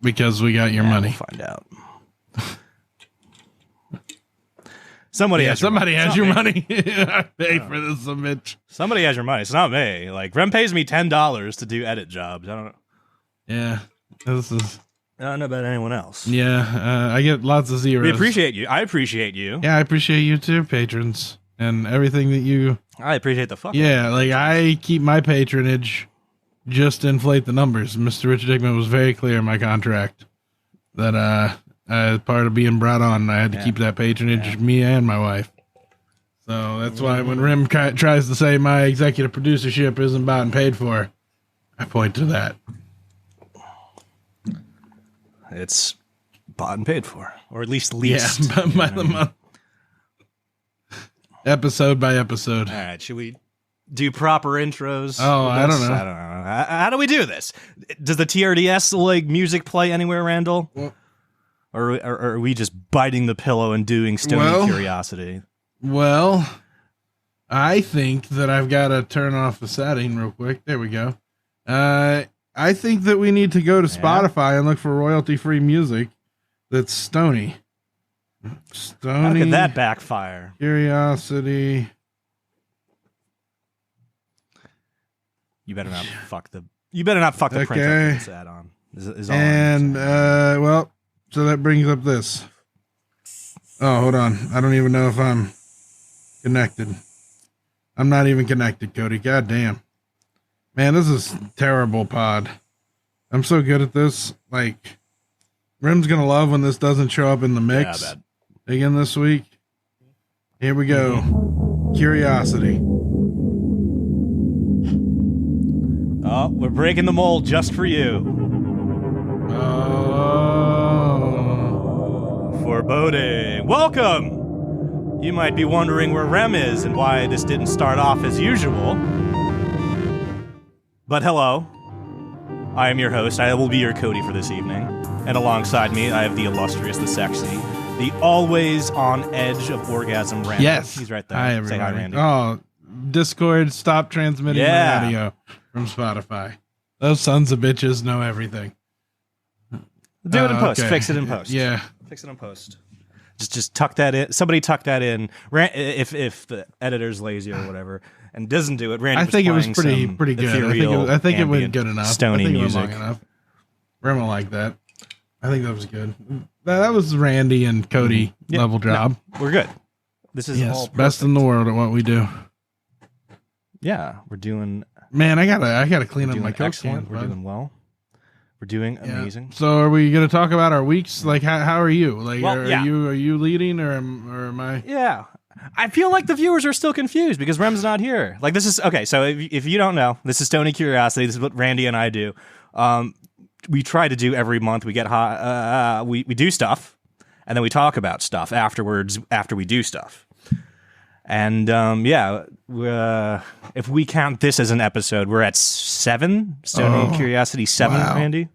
Because we got your money. We'll find out. Somebody has your money. I pay for this a bitch. Somebody has your money. It's not me. Like, Rem pays me $10 to do edit jobs. I don't know. Yeah. I don't know about anyone else. Yeah, I get lots of zeros. We appreciate you. I appreciate you. Yeah, I appreciate you too, patrons. And everything that you... I appreciate the fuck. Yeah, like, I keep my patronage just to inflate the numbers. Mr. Rich Dickman was very clear in my contract that as part of being brought on, I had to keep that patronage, me and my wife. So that's why when Rim tries to say my executive producership isn't bought and paid for, I point to that. It's bought and paid for, or at least leased. Yeah, by the month. Episode by episode. All right, should we do proper intros? Oh, I don't know. How do we do this? Does the TRDS like music play anywhere, Randall? Well, or are we just biting the pillow and doing Stony Curiosity? Well, I think that I've got to turn off the setting real quick. There we go. I think that we need to go to Spotify and look for royalty-free music that's Stony. How could that backfire? Curiosity. You better not fuck the. You better not fuck the printer. This add-on. Is all and well, so that brings up this. Oh, hold on. I don't even know if I'm connected. I'm not even connected, Cody. God damn. Man, this is terrible pod. I'm so good at this. Like, Rim's gonna love when this doesn't show up in the mix. Yeah, again this week. Here we go. Curiosity. Oh, we're breaking the mold just for you. Oh. Foreboding. Welcome! You might be wondering where Rem is and why this didn't start off as usual. But hello. I am your host. I will be your Cody for this evening. And alongside me, I have the illustrious, the sexy, the always on edge of orgasm Randy. Yes. He's right there. Hi, everybody. Say hi, Randy. Oh, Discord, stop transmitting my audio from Spotify. Those sons of bitches know everything. Do it in post. Okay. Fix it in post. Yeah. Fix it in post. Just tuck that in. Somebody tuck that in. If the editor's lazy or whatever and doesn't do it, Randy. I think it was pretty good. I think it went good enough. Stony music. Long enough. Rem will like that. I think that was good. That was Randy and Cody level job. No, we're good. This is all perfect. Best in the world at what we do. Yeah, we're doing. Man, I gotta clean up my Coke can. We're doing well. We're doing amazing. So, are we gonna talk about our weeks? Like, how are you? Like, well, are you leading or am I? Yeah, I feel like the viewers are still confused because Rem's not here. Like, this is okay. So, if you don't know, this is Stony Curiosity. This is what Randy and I do. We try to do every month. We get hot. We do stuff, and then we talk about stuff afterwards. After we do stuff. And if we count this as an episode, we're at 7. Stony Curiosity 7, wow. Randy.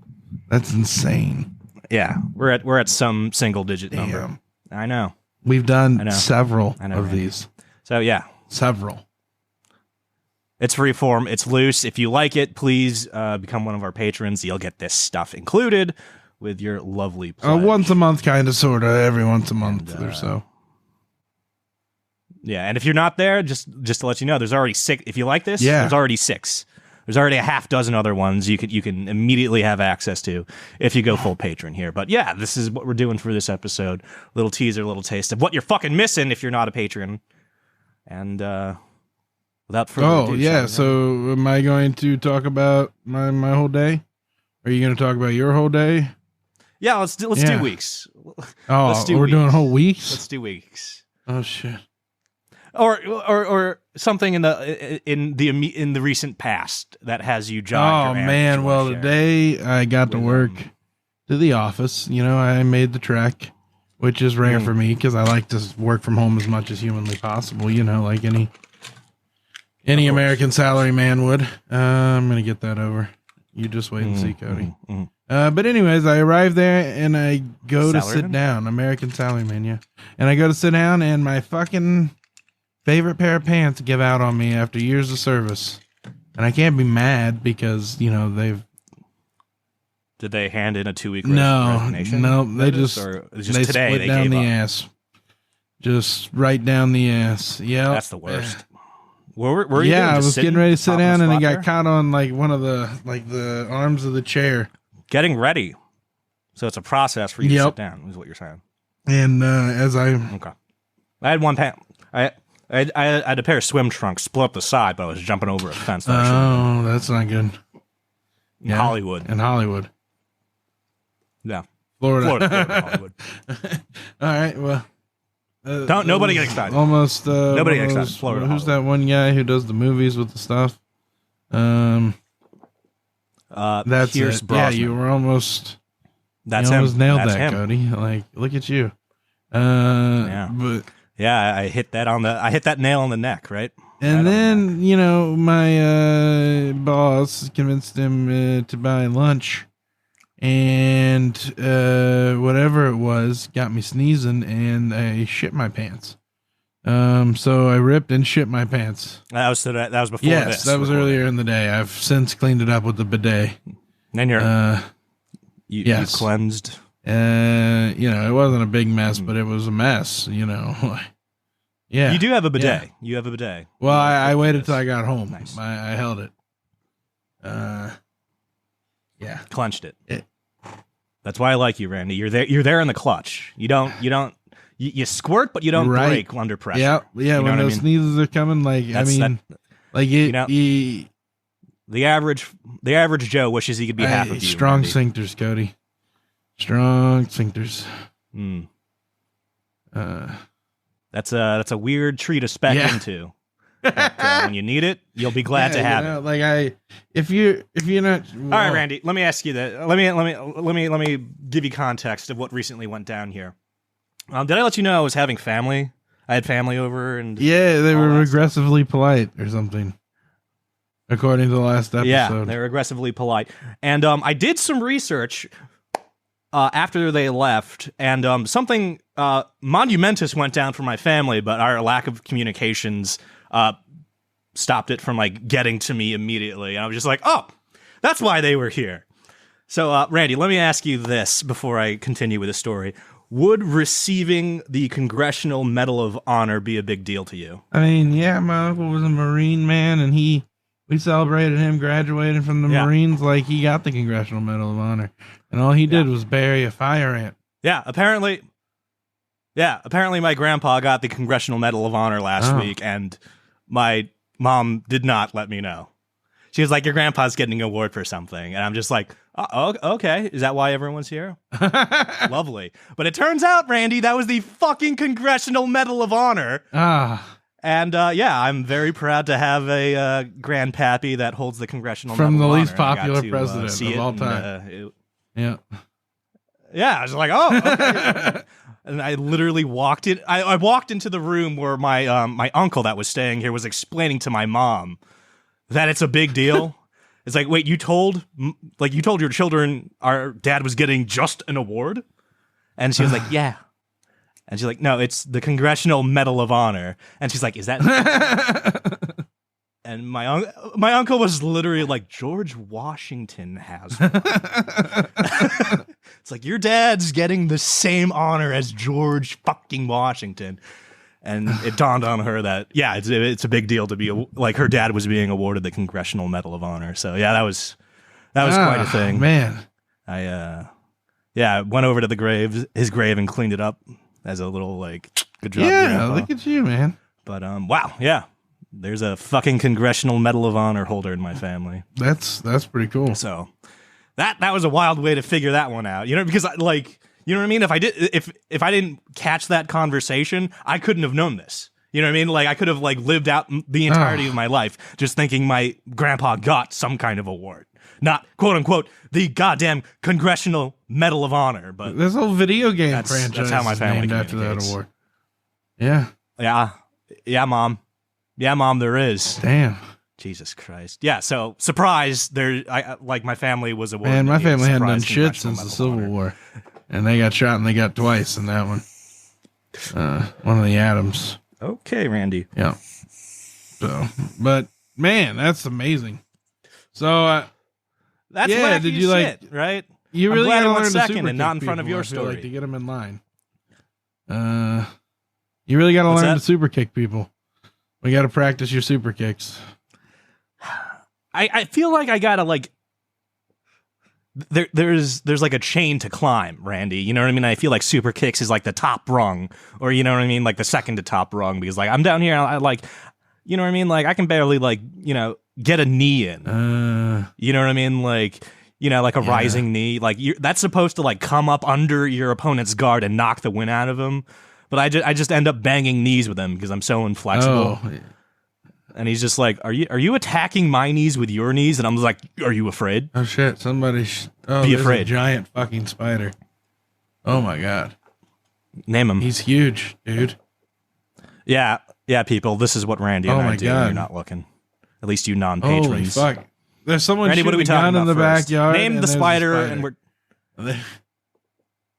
That's insane. Yeah, we're at some single digit number. I know. We've done several of Randy. these. So yeah, several. It's free form. It's loose. If you like it, please become one of our patrons. You'll get this stuff included with your lovely pledge. Once a month, kind of, sort of, every once a month or so. Yeah, and if you're not there, just to let you know, there's already 6. If you like this, there's already 6. There's already a half dozen other ones you can immediately have access to if you go full patron here. But yeah, this is what we're doing for this episode. Little teaser, little taste of what you're fucking missing if you're not a patron. And without further ado, so am I going to talk about my whole day? Are you going to talk about your whole day? Yeah, let's do weeks. We're doing whole weeks? Let's do weeks. Oh shit. Or something in the recent past that has you jogged. Oh man, well today I got to work to the office. You know, I made the trek, which is rare for me because I like to work from home as much as humanly possible. You know, like any American salary man would. I'm gonna get that over. You just wait and see, Cody. But anyways, I arrive there and I go to sit down. American salaryman, yeah. And I go to sit down and my fucking favorite pair of pants give out on me after years of service. And I can't be mad because, you know, Did they hand in a 2-week resignation? No, they just today split down the ass. Just right down the ass. Yeah, that's the worst. Were you I was getting ready to sit down, and it got caught on like one of the arms of the chair. Getting ready. So it's a process for you to sit down, is what you're saying. And I had one pant. I had a pair of swim trunks split up the side, but I was jumping over a fence. That's not good. In Hollywood. In Hollywood. Yeah. Florida Hollywood. All right. Well, nobody get excited. Nobody get excited. Florida. Who's that one guy who does the movies with the stuff? That's Pierce it. Brosnan. Yeah, you were almost. That's you him. almost nailed That's that, him. Cody. Like, look at you. But I hit that nail on the neck, right? And then my boss convinced him to buy lunch, and whatever it was got me sneezing, and I shit my pants. So I ripped and shit my pants. That was before. Yes, that was earlier in the day. I've since cleaned it up with the bidet. And you cleansed. It wasn't a big mess, but it was a mess. Yeah. You do have a bidet. Yeah. You have a bidet. Well, I waited till I got home. Nice. I held it. Yeah. Clenched it. That's why I like you, Randy. You're there in the clutch. You squirt, but you don't break under pressure. Yeah. Yeah. When those sneezes are coming, the average Joe wishes he could be half of you. Strong Randy. sphincters, Cody. Strong sphincters. That's a weird tree to spec into. But, when you need it, you'll be glad to have it. If you're not. All right, Randy. Let me ask you that. Let me give you context of what recently went down here. Did I let you know I was having family? I had family over, and they were regressively polite or something, according to the last episode. Yeah, they were aggressively polite, and I did some research after they left, and something monumentous went down for my family, but our lack of communications stopped it from getting to me immediately. And I was just like, oh, that's why they were here. So, Randy, let me ask you this before I continue with the story. Would receiving the Congressional Medal of Honor be a big deal to you? I mean, yeah, my uncle was a Marine, man, and we celebrated him graduating from the Marines like he got the Congressional Medal of Honor. And all he did was bury a fire ant. Yeah, apparently my grandpa got the Congressional Medal of Honor last week, and my mom did not let me know. She was like, your grandpa's getting an award for something. And I'm just like, oh, okay. Is that why everyone's here? Lovely. But it turns out, Randy, that was the fucking Congressional Medal of Honor. And I'm very proud to have a grandpappy that holds the Congressional Medal of Honor. From the least popular president of all time. Yeah, I was like, oh, okay. And I literally walked in. I walked into the room where my uncle that was staying here was explaining to my mom that it's a big deal. It's like, wait, you told your children our dad was getting just an award? And she was like, yeah. And she's like, no, it's the Congressional Medal of Honor. And she's like, is that? And my uncle was literally like, George Washington has one. It's like, your dad's getting the same honor as George fucking Washington. And it dawned on her that, it's a big deal to be like her dad was being awarded the Congressional Medal of Honor. So that was quite a thing, man. I went over to his grave and cleaned it up as a little good job. Yeah, Grandpa. Look at you, man. But wow, yeah, there's a fucking Congressional Medal of Honor holder in my family. That's pretty cool. So that was a wild way to figure that one out, because you know what I mean? If I didn't catch that conversation, I couldn't have known this. You know what I mean? I could have lived out the entirety of my life just thinking my grandpa got some kind of award, not quote unquote the goddamn Congressional Medal of Honor. But this whole video game franchise that's how my family named after that award. Yeah, mom. Yeah, mom. There is. Damn. Jesus Christ. Yeah. So surprise. My family was awarded. Man, my family hadn't done shit since the Civil War. And they got shot, and they got twice in that one. One of the Adams. Okay, Randy. Yeah. So, but man, that's amazing. So, that's did you shit, right? You really glad gotta I went learn to second super and not kick in front of people, your I feel story. like, to get them in line. You really gotta learn to super kick people. We gotta practice your super kicks. I feel like I gotta like. There's like a chain to climb, Randy. You know what I mean? I feel like super kicks is like the top rung, or you know what I mean, like the second to top rung. Because like I'm down here, I like, you know what I mean? Like I can barely like get a knee in. You know what I mean? Like like a rising knee. Like that's supposed to like come up under your opponent's guard and knock the wind out of him. But I just end up banging knees with him because I'm so inflexible. Oh. And he's just like, "Are you attacking my knees with your knees?" And I'm like, "Are you afraid?" Oh shit! Somebody be afraid. A giant fucking spider. Oh my god! Name him. He's huge, dude. Yeah, people. This is what Randy and I do. When you're not looking. At least you non-patrons. Holy fuck! There's someone Randy, shooting what are we a talking gun in about the first? backyard. Name the spider, and we're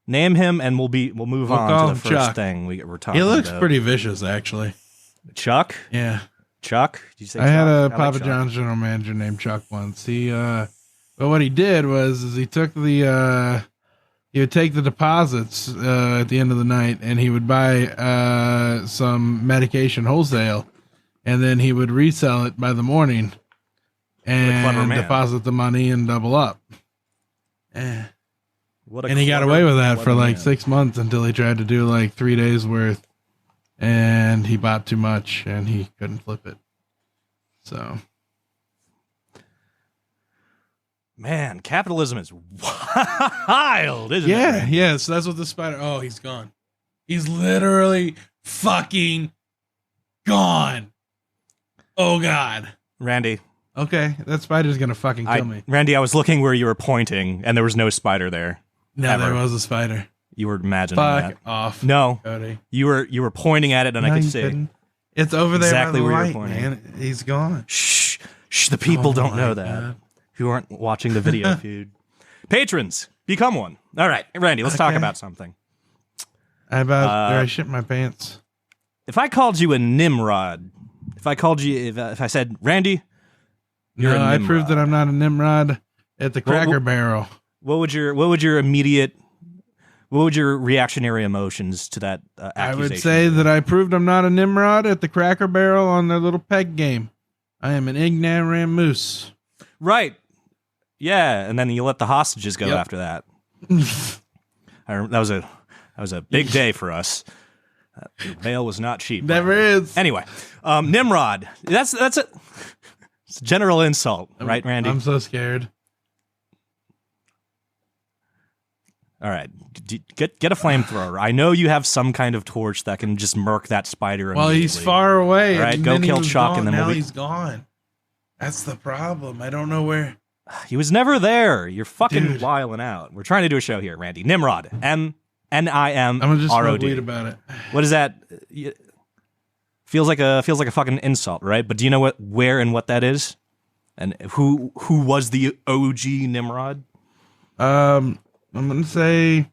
name him, and we'll move on to the first Chuck. thing we're talking. He looks about. pretty vicious, actually. Chuck. Yeah. Chuck? Did you say I Chuck? had a like Papa Chuck. John's general manager named Chuck once. But what he did was he took he would take the deposits at the end of the night, and he would buy some medication wholesale, and then he would resell it by the morning and deposit the money and double up. And he got away with that for like 6 months until he tried to do like 3 days worth. And he bought too much, and he couldn't flip it. So, man, capitalism is wild, isn't it? Yeah. So that's what the spider. Oh, he's gone. He's literally fucking gone. Oh God, Randy. Okay, that spider's gonna fucking kill me. Randy, I was looking where you were pointing, and there was no spider there. No, there was a spider. You were imagining that. Fuck off. No, Cody. You were pointing at it, and I could see. Couldn't. It's over there. Exactly by the where light, you're pointing. Man. He's gone. Shh. The people don't know that. Who aren't watching the video feed. Patrons, become one. All right, Randy, let's talk about something. Did I shit my pants? If I called you a Nimrod, if I said, Randy, you're a Nimrod. I proved that I'm not a Nimrod at the Cracker Barrel. What would your reactionary emotions to that accusation? I would say that I proved I'm not a Nimrod at the Cracker Barrel on their little peg game. I am an ignorant moose. Right. Yeah, and then you let the hostages go after that. That was a big day for us. Bail was not cheap. Never is. Anyway, Nimrod. That's it's a general insult, right, Randy? I'm so scared. All right, get a flamethrower. I know you have some kind of torch that can just murk that spider. Well, he's far away. All right, go kill Chuck, and then now he's gone. That's the problem. I don't know where. He was never there. You're fucking wilding out. We're trying to do a show here, Randy. Nimrod. Nimrod. I'm gonna just tweet about it. What is that? Feels like a fucking insult, right? But do you know where and what that is? And who was the OG Nimrod? I'm gonna say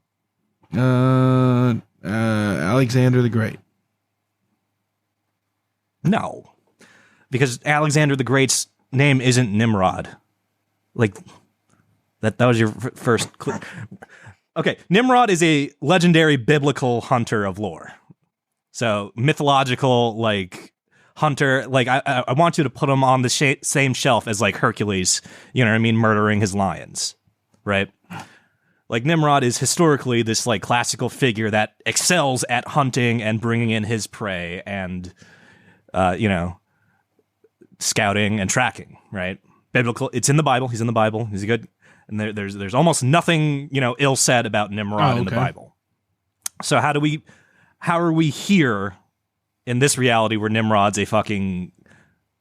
Alexander the Great. No, because Alexander the Great's name isn't Nimrod. Like that was your first. Okay, Nimrod is a legendary biblical hunter of lore. So mythological, like hunter. Like I want you to put him on the same shelf as like Hercules. You know what I mean? Murdering his lions, right? Like Nimrod is historically this like classical figure that excels at hunting and bringing in his prey and, scouting and tracking, right? Biblical. It's in the Bible. He's in the Bible. He's a good. And there's almost nothing ill said about Nimrod in the Bible. So how are we here in this reality where Nimrod's a fucking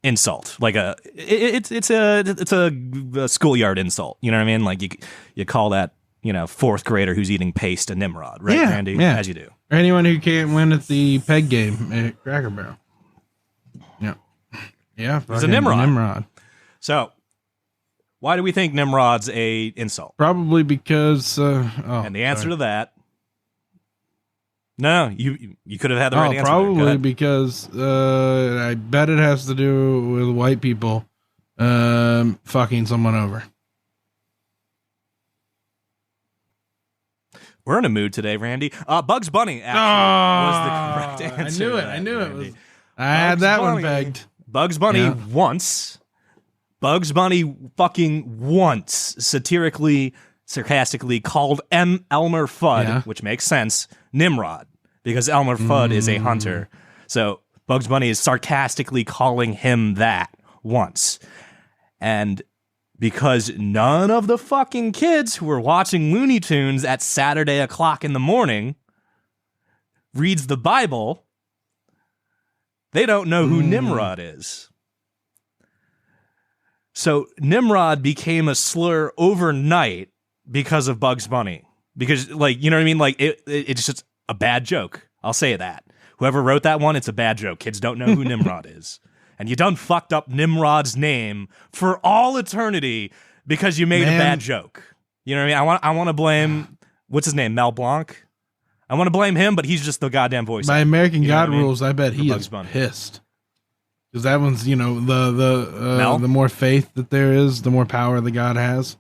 insult? Like it's a schoolyard insult. You know what I mean? Like you call that fourth grader who's eating paste a Nimrod, right, Randy? Yeah. As you do. Or anyone who can't win at the peg game at Cracker Barrel. Yeah, he's a Nimrod. So. Why do we think Nimrod's a insult? Probably because... and the answer to that... No, you could have had the right answer. Probably because I bet it has to do with white people fucking someone over. We're in a mood today, Randy. Bugs Bunny actually was the correct answer. I knew it was. I had that one pegged. Bugs Bunny once. Bugs Bunny fucking once satirically, sarcastically called Elmer Fudd, which makes sense, Nimrod, because Elmer Fudd is a hunter. So Bugs Bunny is sarcastically calling him that once. And because none of the fucking kids who were watching Looney Tunes at Saturday o'clock in the morning reads the Bible, they don't know who Nimrod is. So Nimrod became a slur overnight because of Bugs Bunny. Because, like, you know what I mean? Like, it's just a bad joke. I'll say that. Whoever wrote that one, it's a bad joke. Kids don't know who Nimrod is. And you done fucked up Nimrod's name for all eternity because you made a bad joke. You know what I mean? I want to blame, what's his name, Mel Blanc? I want to blame him, but he's just the goddamn voice. By American God rules, I bet he is pissed. Because that one's, you know, the more faith that there is, the more power the God has,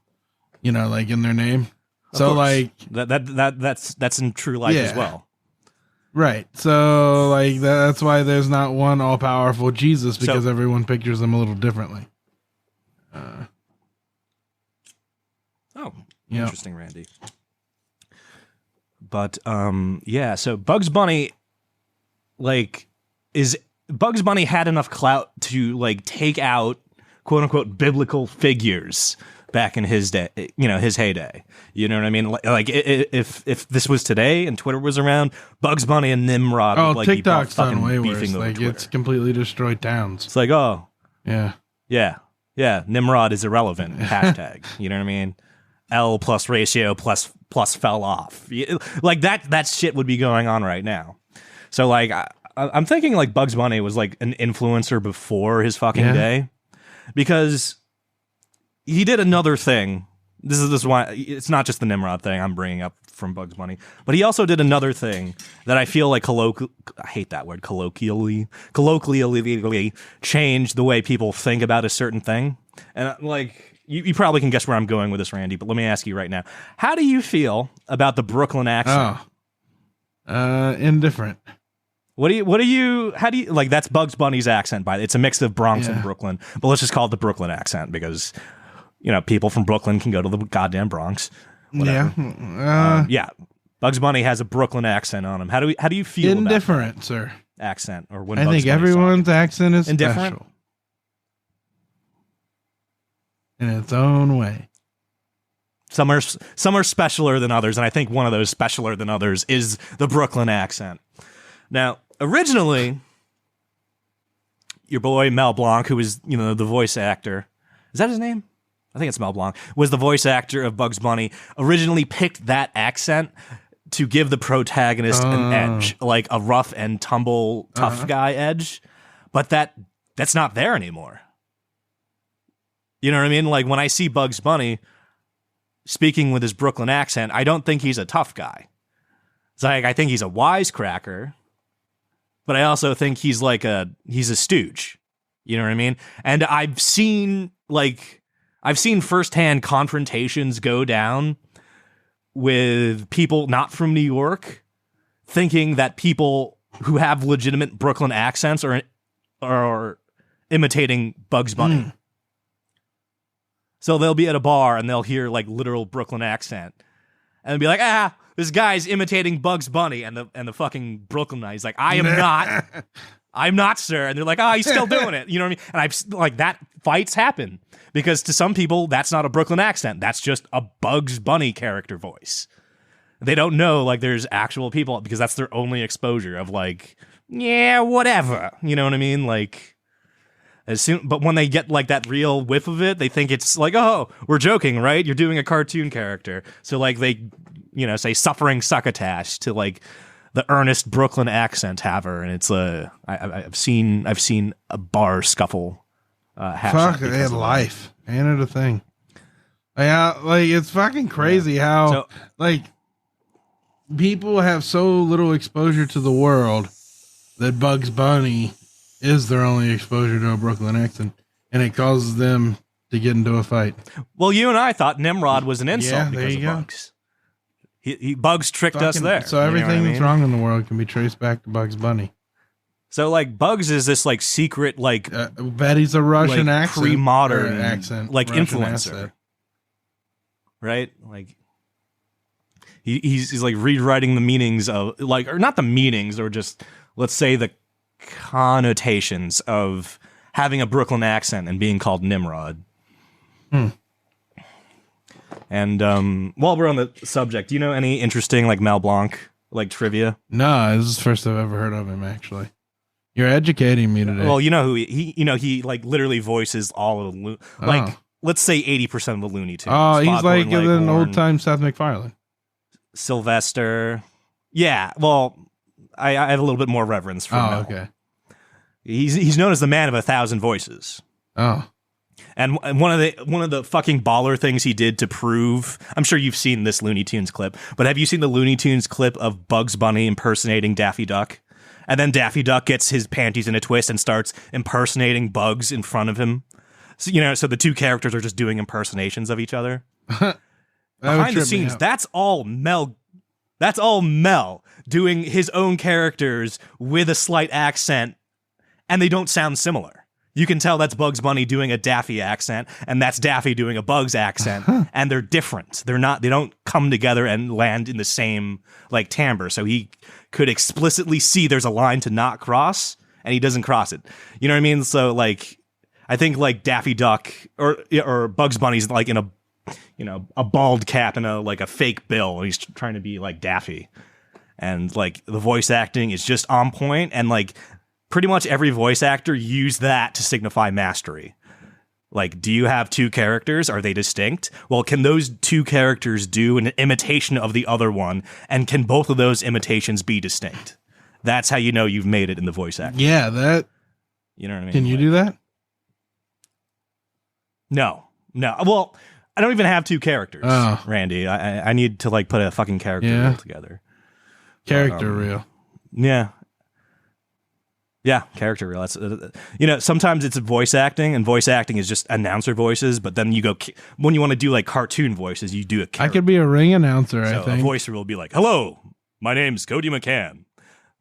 you know, like in their name. So like that's in true life as well. Right. So like that's why there's not one all powerful Jesus, because everyone pictures him a little differently. Interesting, Randy. But so Bugs Bunny Bugs Bunny had enough clout to like take out quote unquote biblical figures back in his day, you know, his heyday. You know what I mean? Like if this was today and Twitter was around, Bugs Bunny and Nimrod would like TikTok's be fucking done way beefing worse. over Like Twitter. it's completely destroyed towns. It's like, yeah. Nimrod is irrelevant. Hashtag. You know what I mean? L plus ratio plus fell off. Like that shit would be going on right now. So like I'm thinking like Bugs Bunny was like an influencer before his fucking day, because he did another thing. This is why it's not just the Nimrod thing I'm bringing up from Bugs Bunny, but he also did another thing that I feel like I hate that word, colloquially changed the way people think about a certain thing. And like you probably can guess where I'm going with this, Randy, but let me ask you right now. How do you feel about the Brooklyn accent? Indifferent. How do you like, that's Bugs Bunny's accent, it's a mix of Bronx and Brooklyn, but let's just call it the Brooklyn accent because, you know, people from Brooklyn can go to the goddamn Bronx. Whatever. Bugs Bunny has a Brooklyn accent on him. How do you feel indifferent, about that sir? Accent, or when I Bugs think Bunny's everyone's talking? accent is Indifferent? special in its own way. Some are specialer than others, and I think one of those specialer than others is the Brooklyn accent. Now, originally, your boy Mel Blanc, who was, you know, the voice actor, is that his name? I think it's Mel Blanc, was the voice actor of Bugs Bunny, originally picked that accent to give the protagonist an edge, like a rough and tumble tough guy edge, but that's not there anymore. You know what I mean? Like when I see Bugs Bunny speaking with his Brooklyn accent, I don't think he's a tough guy. It's like, I think he's a wisecracker, but I also think he's a stooge. You know what I mean? And I've seen firsthand confrontations go down with people not from New York thinking that people who have legitimate Brooklyn accents are imitating Bugs Bunny. So they'll be at a bar and they'll hear like literal Brooklyn accent and be like, this guy's imitating Bugs Bunny, and the fucking Brooklyn guy, he's like, I'm not, sir. And they're like, he's still doing it. You know what I mean? And I've like that fights happen because to some people that's not a Brooklyn accent. That's just a Bugs Bunny character voice. They don't know like there's actual people because that's their only exposure of like, whatever. You know what I mean? Like but when they get like that real whiff of it, they think it's like, we're joking, right? You're doing a cartoon character. So like they, you know, say suffering succotash to like the earnest Brooklyn accent haver, and it's I've seen a bar scuffle fuck life. Ain't it a thing? Yeah, like it's fucking crazy how like people have so little exposure to the world that Bugs Bunny is their only exposure to a Brooklyn accent, and it causes them to get into a fight. Well, you and I thought Nimrod was an insult because of Bugs. Bugs tricked us there. So everything that's wrong in the world can be traced back to Bugs Bunny. So like Bugs is this like secret like bet he's a Russian like, accent, pre-modern accent, like Russian influencer, accent. Right? Like he's like rewriting the meanings of like, or not the meanings, or just let's say the connotations of having a Brooklyn accent and being called Nimrod. And while we're on the subject, do you know any interesting like Mel Blanc like trivia? No, this is the first I've ever heard of him. Actually, you're educating me today. Well, you know who he like literally voices all of the like let's say 80% of the Looney Tunes. Oh, he's like an old time Seth MacFarlane. Sylvester. Yeah, well, I have a little bit more reverence for Mel. Okay. He's known as the man of 1,000 voices. Oh. And one of the fucking baller things he did to prove, I'm sure you've seen this Looney Tunes clip, but have you seen the Looney Tunes clip of Bugs Bunny impersonating Daffy Duck? And then Daffy Duck gets his panties in a twist and starts impersonating Bugs in front of him. So, so the two characters are just doing impersonations of each other. Behind the scenes, that's all Mel. That's all Mel doing his own characters with a slight accent, and they don't sound similar. You can tell that's Bugs Bunny doing a Daffy accent, and that's Daffy doing a Bugs accent, and they're different. They don't come together and land in the same like timbre. So he could explicitly see there's a line to not cross, and he doesn't cross it. You know what I mean? So like, I think like Daffy Duck or Bugs Bunny's like in a bald cap and a fake bill, and he's trying to be like Daffy, and like the voice acting is just on point, and like pretty much every voice actor used that to signify mastery. Like, do you have two characters? Are they distinct? Well, can those two characters do an imitation of the other one, and can both of those imitations be distinct? That's how you know you've made it in the voice acting. Yeah, that. You know what I mean? Can you do that? No. Well, I don't even have two characters, Randy. I need to like put a fucking character reel together. Character reel. Yeah. Yeah, character reel. That's sometimes it's voice acting, and voice acting is just announcer voices. But then you go when you want to do like cartoon voices, you do a character. I could be a ring announcer. So I think a voice reel will be like, "Hello, my name's Cody McCann,"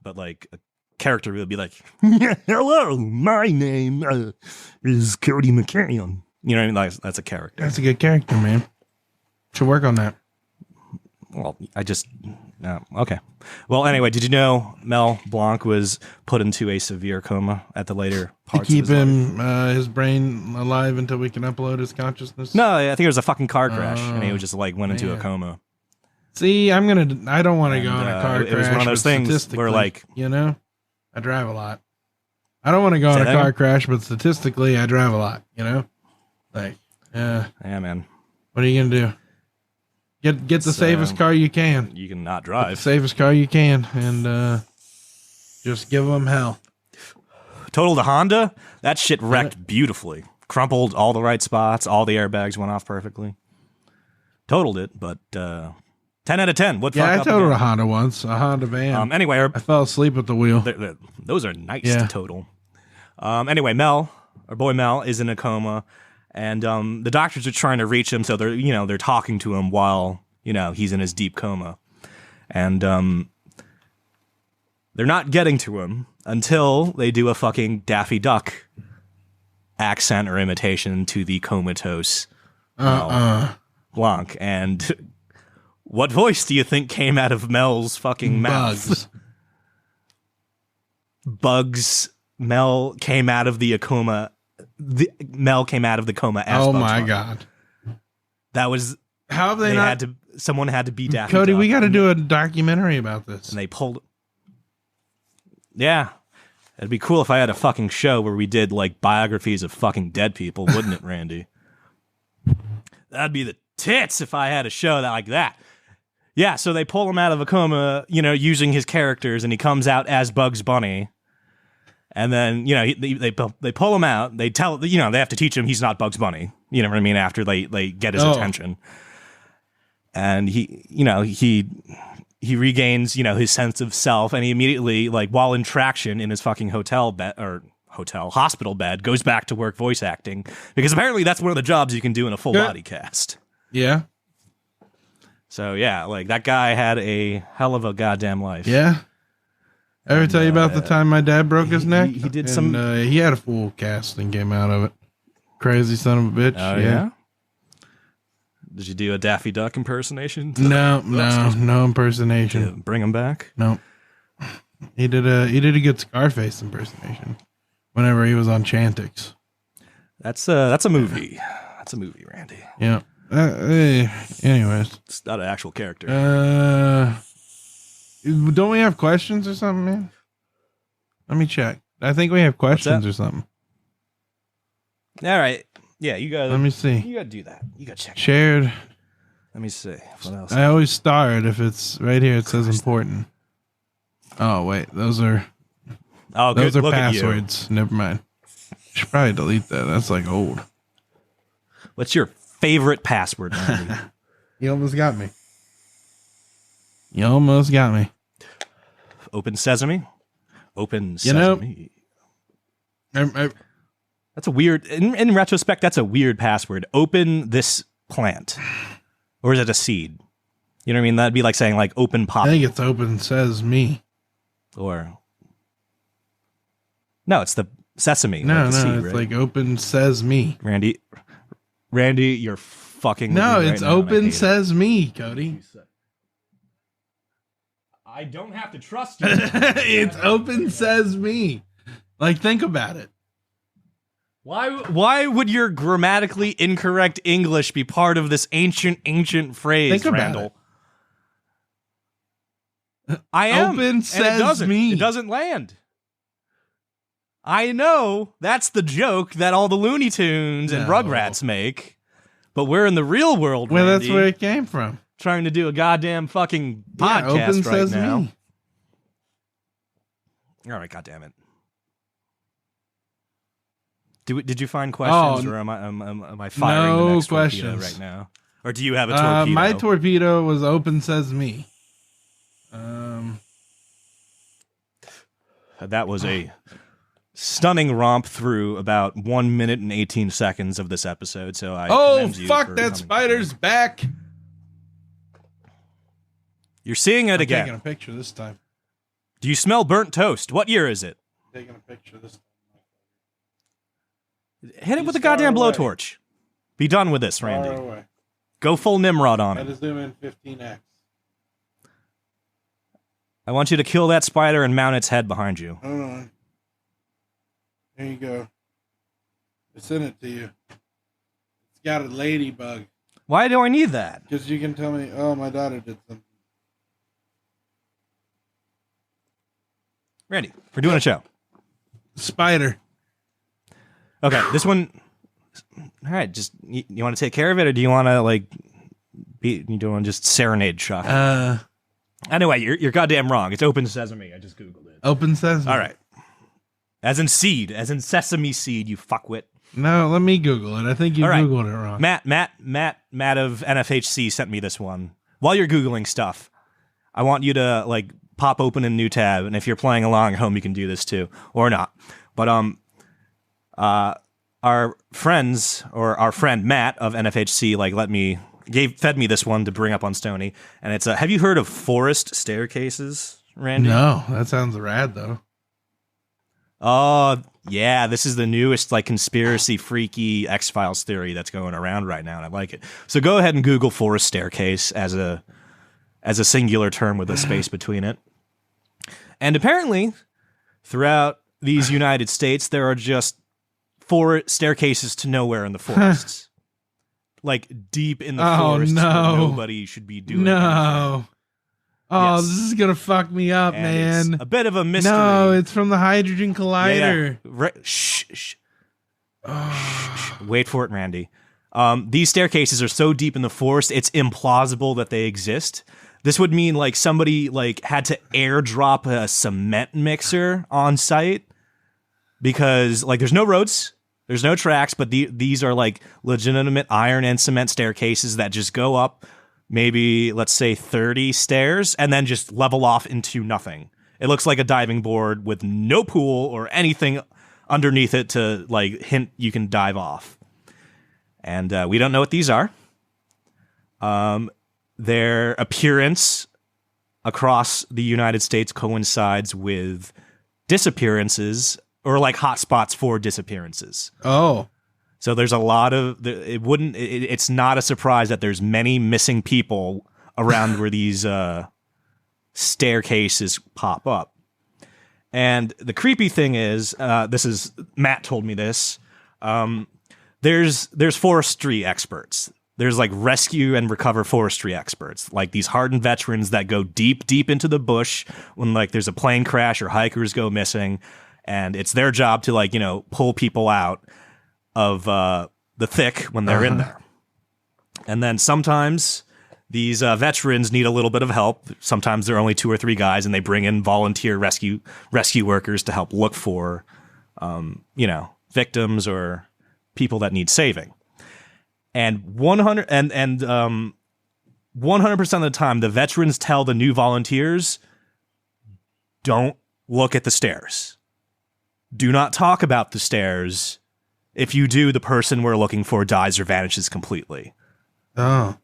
but like a character reel will be like, "Hello, my name is Cody McCann." You know what I mean? Like, that's a character. That's a good character, man. Should work on that. Well, okay. Well, anyway, did you know Mel Blanc was put into a severe coma at the later parts to keep of his him life? His brain alive until we can upload his consciousness? No, I think it was a fucking car crash, and he was just like went into a coma. See, I don't want to go in a car crash. It was one of those things where like, I drive a lot. I don't want to go in a car crash, but statistically, I drive a lot, Like, yeah, man. What are you gonna do? Get the safest car you can. You can not drive. The safest car you can, and just give them hell. Totaled a Honda. That shit wrecked beautifully. Crumpled all the right spots. All the airbags went off perfectly. Totaled it, but 10 out of 10. What? Yeah, I totaled a Honda once. A Honda van. Anyway, I fell asleep at the wheel. Those are nice to total. Anyway, our boy Mel, is in a coma. And the doctors are trying to reach him, so they're talking to him while he's in his deep coma, and they're not getting to him until they do a fucking Daffy Duck accent or imitation to the comatose Blanc. And what voice do you think came out of Mel's fucking mouth? Bugs. Mel came out of the coma. Mel came out of the coma as Bugs Bunny. God. That was how have they not someone had to be Daffy Cody, Duck. we got to do a documentary about this. And they pulled. Yeah. It'd be cool if I had a fucking show where we did like biographies of fucking dead people, wouldn't it, Randy? That'd be the tits if I had a show like that. Yeah, so they pull him out of a coma, using his characters, and he comes out as Bugs Bunny. And then, they pull him out. They tell, they have to teach him he's not Bugs Bunny. You know what I mean? After they get his attention. And he regains, his sense of self. And he immediately, like, while in traction in his fucking hospital bed, goes back to work voice acting. Because apparently that's one of the jobs you can do in a full body cast. Yeah. So yeah, like that guy had a hell of a goddamn life. Yeah. Ever tell you about the time my dad broke his neck? He did he had a full casting came out of it. Crazy son of a bitch. Oh yeah. Did you do a Daffy Duck impersonation? No impersonation. To bring him back? No. He did a good Scarface impersonation whenever he was on Chantix. That's a movie. That's a movie, Randy. Yeah. Anyways, it's not an actual character. Don't we have questions or something, man? Let me check. I think we have questions or something. All right. Yeah, you got. Let me see. You got to do that. You got to check. Shared. Let me see. What else? I always star it if it's right here. It says important. Oh wait, those are passwords. Never mind. Should probably delete that. That's like old. What's your favorite password, Randy? You almost got me. You almost got me. Open Sesame. Open Sesame. That's a weird. In retrospect, that's a weird password. Open this plant, or is it a seed? You know what I mean? That'd be like saying like open pop. I think it's open says me. Or no, it's the sesame. No, like the seed, it's right? like open says me. Randy, you're fucking. No, with me it's right now, open says me, Cody. I don't have to trust you. It's open says me. Like, think about it. Why would your grammatically incorrect English be part of this ancient phrase, think about Randall? I am. Open says me. It doesn't land. I know that's the joke that all the Looney Tunes and Rugrats make, but we're in the real world, Well, Randy, that's where it came from. trying to do a goddamn fucking podcast open right says now. Me. All right, goddammit. Did you find questions, or am I firing the next torpedo right now? Or do you have a torpedo? My torpedo was open says me. That was a stunning romp through about 1 minute and 18 seconds of this episode. So I commend you fuck for that coming spider's through. back. You're seeing it again. Taking a picture this time. Do you smell burnt toast? What year is it? Taking a picture this time. Hit it with a goddamn blowtorch. Be done with this, Randy. Go full Nimrod on it. I just zoom in 15x. I want you to kill that spider and mount its head behind you. Hold on. There you go. I sent it to you. It's got a ladybug. Why do I need that? Because you can tell me, oh, my daughter did something. Randy, we're doing a show. Spider. Okay, this one. All right, just you want to take care of it, or do you want to like you want to just serenade Chuck? Anyway, you're goddamn wrong. It's open sesame. I just googled it. Open sesame. All right. As in seed, as in sesame seed. You fuckwit. No, let me Google it. I think you Googled it wrong. Matt of NFHC sent me this one. While you're Googling stuff, I want you to like pop open a new tab, and if you're playing along at home, you can do this too, or not. But our friends, or our friend Matt of NFHC, like fed me this one to bring up on Stony, and it's have you heard of forest staircases, Randy? No, that sounds rad though. Oh yeah, this is the newest like conspiracy freaky X-Files theory that's going around right now, and I like it. So go ahead and Google forest staircase as a singular term with a space between it. And apparently, throughout these United States, there are just 4 staircases to nowhere in the forests. Like deep in the forest where nobody should be doing anything. Oh, yes. This is going to fuck me up, and man. It's a bit of a mystery. No, it's from the Hydrogen Collider. Yeah. Shh. Wait for it, Randy. These staircases are so deep in the forest, it's implausible that they exist. This would mean like somebody like had to airdrop a cement mixer on site because like there's no roads, there's no tracks, but these are like legitimate iron and cement staircases that just go up maybe, let's say 30 stairs and then just level off into nothing. It looks like a diving board with no pool or anything underneath it to like hint you can dive off. And we don't know what these are. their appearance across the United States coincides with disappearances or like hotspots for disappearances. Oh. So there's a lot of it's not a surprise that there's many missing people around where these staircases pop up. And the creepy thing is, Matt told me this. There's forestry experts. There's like rescue and recover forestry experts, like these hardened veterans that go deep into the bush when like there's a plane crash or hikers go missing, and it's their job to like, pull people out of the thick when they're in there. And then sometimes these veterans need a little bit of help. Sometimes there are only 2 or 3 guys, and they bring in volunteer rescue workers to help look for, victims or people that need saving. And 100% of the time, the veterans tell the new volunteers, don't look at the stairs. Do not talk about the stairs. If you do, the person we're looking for dies or vanishes completely. Oh.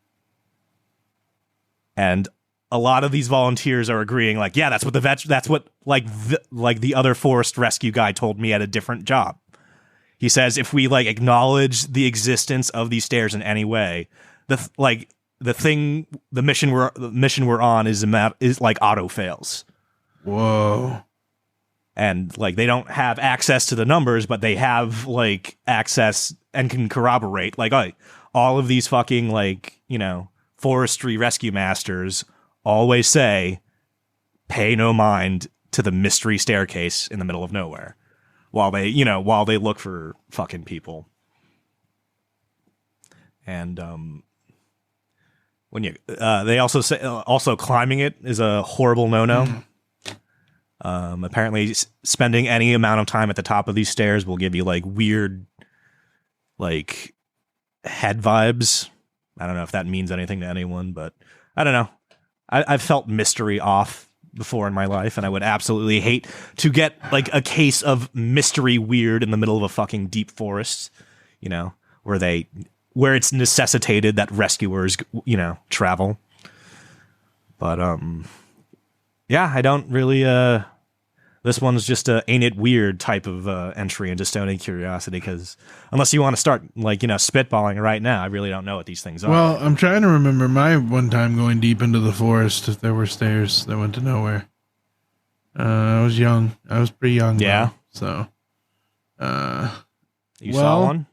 And a lot of these volunteers are agreeing, like, yeah, that's what the other forest rescue guy told me at a different job. He says if we like acknowledge the existence of these stairs in any way, the mission we're on is like auto fails. Whoa. And like they don't have access to the numbers, but they have like access and can corroborate. Like, all of these fucking like, forestry rescue masters always say, pay no mind to the mystery staircase in the middle of nowhere while they look for fucking people. And when they also say climbing it is a horrible no-no. Apparently spending any amount of time at the top of these stairs will give you like weird like head vibes. I don't know if that means anything to anyone, but I don't know. I've felt mystery off before in my life, and I would absolutely hate to get like a case of mystery weird in the middle of a fucking deep forest, where it's necessitated that rescuers, travel. But yeah, I don't really. This one's just a ain't it weird type of entry into Stony Curiosity, because unless you want to start like, spitballing right now, I really don't know what these things are. Well, I'm trying to remember my one time going deep into the forest. If there were stairs that went to nowhere. I was young. I was pretty young. Yeah. Though, so, you saw one?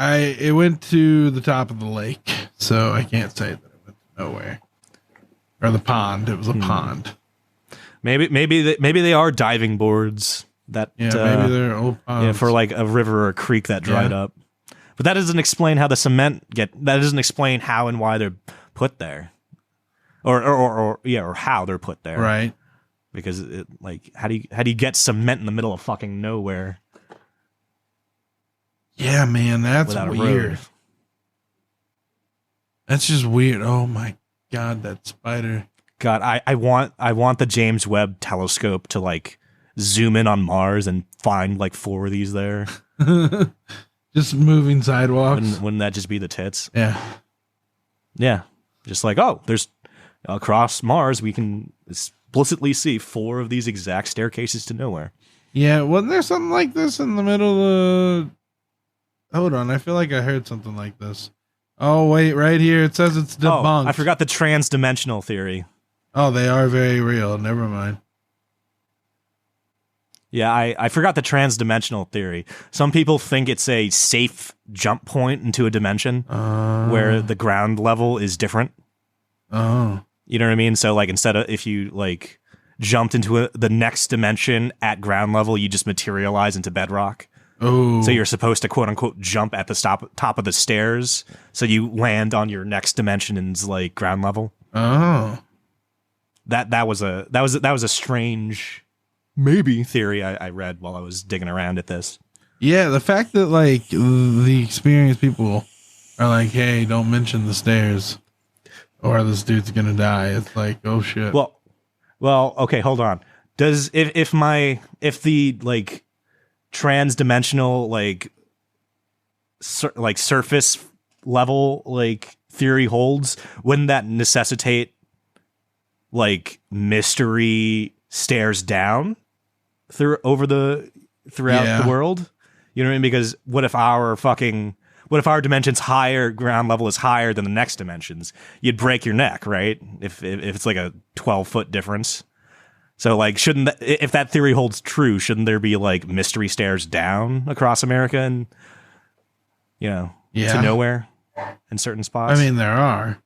It went to the top of the lake, so I can't say that it went to nowhere. Or the pond. It was a pond. Maybe they are diving boards that maybe they're old ponds. For like a river or a creek that dried up. But that doesn't explain how the cement that doesn't explain how and why they're put there. Or how they're put there. Right. Because how do you get cement in the middle of fucking nowhere? Yeah, man, that's weird. That's just weird. Oh my God, that spider. God, I want the James Webb telescope to like zoom in on Mars and find like 4 of these there. Just moving sidewalks. Wouldn't that just be the tits? Yeah. Yeah. Just like, there's across Mars, we can explicitly see 4 of these exact staircases to nowhere. Yeah. Wasn't there something like this in the middle of... Hold on. I feel like I heard something like this. Oh, wait, right here. It says it's debunked. I forgot the trans-dimensional theory. Oh, they are very real. Never mind. Yeah, I forgot the trans-dimensional theory. Some people think it's a safe jump point into a dimension where the ground level is different. Oh. You know what I mean? So, like, instead of if you, like, jumped into the next dimension at ground level, you just materialize into bedrock. Oh. So you're supposed to, quote-unquote, jump at the top of the stairs, so you land on your next dimension's, like, ground level. Oh. That was a strange maybe theory I read while I was digging around at this. Yeah, the fact that like the experienced people are like, hey, don't mention the stairs or this dude's gonna die. It's like, oh shit. Well, okay, hold on. Does if the like trans-dimensional like surface level like theory holds, wouldn't that necessitate like mystery stares down throughout the world? You know what I mean? Because what if our dimension's higher, ground level is higher than the next dimensions? You'd break your neck, right? If it's like a 12-foot difference. So like, if that theory holds true, shouldn't there be like mystery stairs down across America and, you know, to nowhere in certain spots? I mean, there are.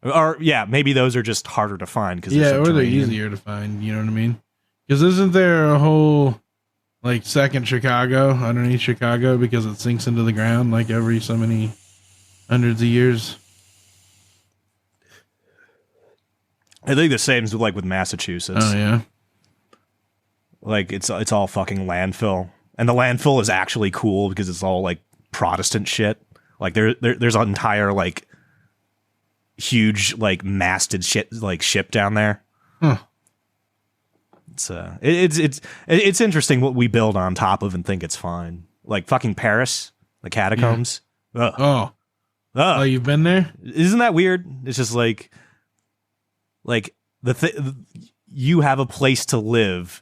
Or maybe those are just harder to find because or they're easier to find. You know what I mean? Because isn't there a whole like second Chicago underneath Chicago because it sinks into the ground like every so many hundreds of years? I think the same is like with Massachusetts. Oh yeah, like it's all fucking landfill, and the landfill is actually cool because it's all like Protestant shit. Like there's an entire like huge like masted shit like ship down there. Huh. It's interesting what we build on top of and think it's fine. Like fucking Paris, the catacombs. Yeah. Oh, you've been there? Isn't that weird? It's just like you have a place to live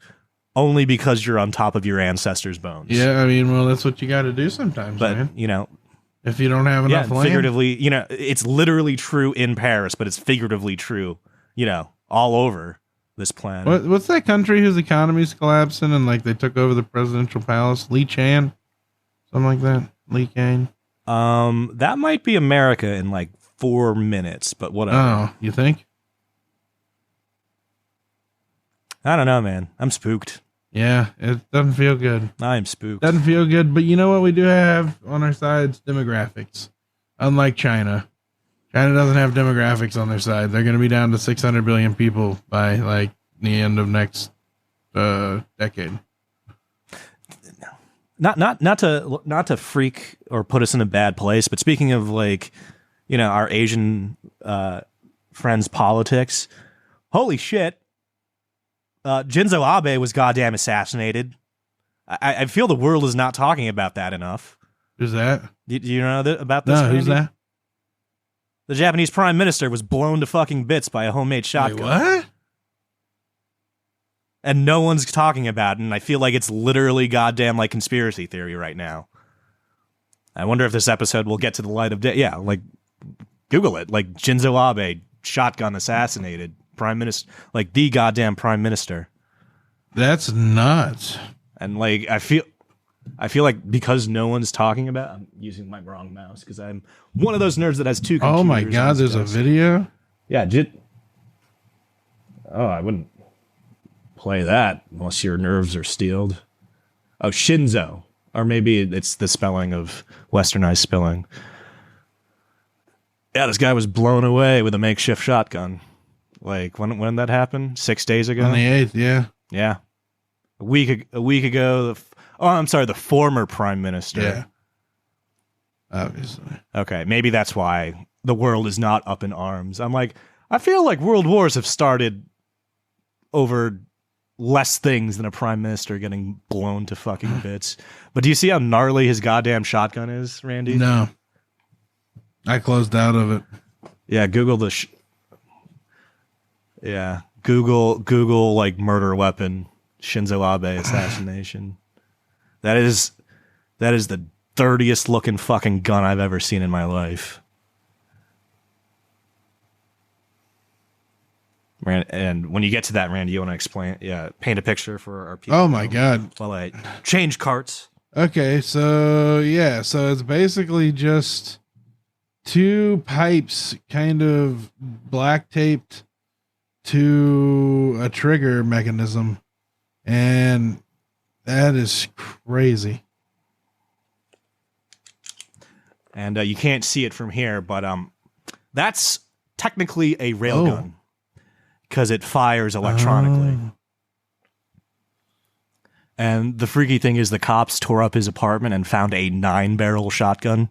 only because you're on top of your ancestors' bones. Yeah, I mean, well, that's what you got to do sometimes, but, man. You know, if you don't have enough land. Figuratively, you know, it's literally true in Paris, but it's figuratively true, you know, all over this planet. What's that country whose economy's collapsing and like they took over the presidential palace? Lee Chan? Something like that? Lee Kane? That might be America in like 4 minutes, but whatever. Oh, you think? I don't know, man. I'm spooked. Yeah, it doesn't feel good. I'm spooked. Doesn't feel good, but you know what we do have on our sides? Demographics. Unlike China. China doesn't have demographics on their side. They're going to be down to 600 billion people by like the end of next decade. Not to freak or put us in a bad place, but speaking of like, you know, our Asian friends' politics, holy shit. Shinzo Abe was goddamn assassinated. I feel the world is not talking about that enough. Who's that? Do you know about this? No, who's that? The Japanese prime minister was blown to fucking bits by a homemade shotgun. Wait, what? And no one's talking about it, and I feel like it's literally goddamn like conspiracy theory right now. I wonder if this episode will get to the light of day. Yeah, like Google it. Like Shinzo Abe, shotgun assassinated. Prime minister, like the goddamn prime minister. That's nuts. And like I feel like because no one's talking about, I'm using my wrong mouse because I'm one of those nerds that has two computers. Oh my god, there's a video? Yeah, I wouldn't play that unless your nerves are steeled. Oh, Shinzo. Or maybe it's the spelling of westernized spelling. Yeah, this guy was blown away with a makeshift shotgun. Like when did that happen? 6 days ago. On the 8th, yeah. Yeah. A week ago. The former prime minister. Yeah. Obviously. Okay, maybe that's why the world is not up in arms. I'm like, I feel like world wars have started over less things than a prime minister getting blown to fucking bits. But do you see how gnarly his goddamn shotgun is, Randy? No. I closed out of it. Yeah, Google Google like murder weapon Shinzo Abe assassination. That is the dirtiest looking fucking gun I've ever seen in my life. And when you get to that, Randy, you want to explain? Yeah, paint a picture for our people. Oh my god! While I change carts. Okay, so it's basically just two pipes, kind of black taped to a trigger mechanism, and that is crazy. And you can't see it from here, but that's technically a railgun because it fires electronically. And the freaky thing is the cops tore up his apartment and found a 9-barrel shotgun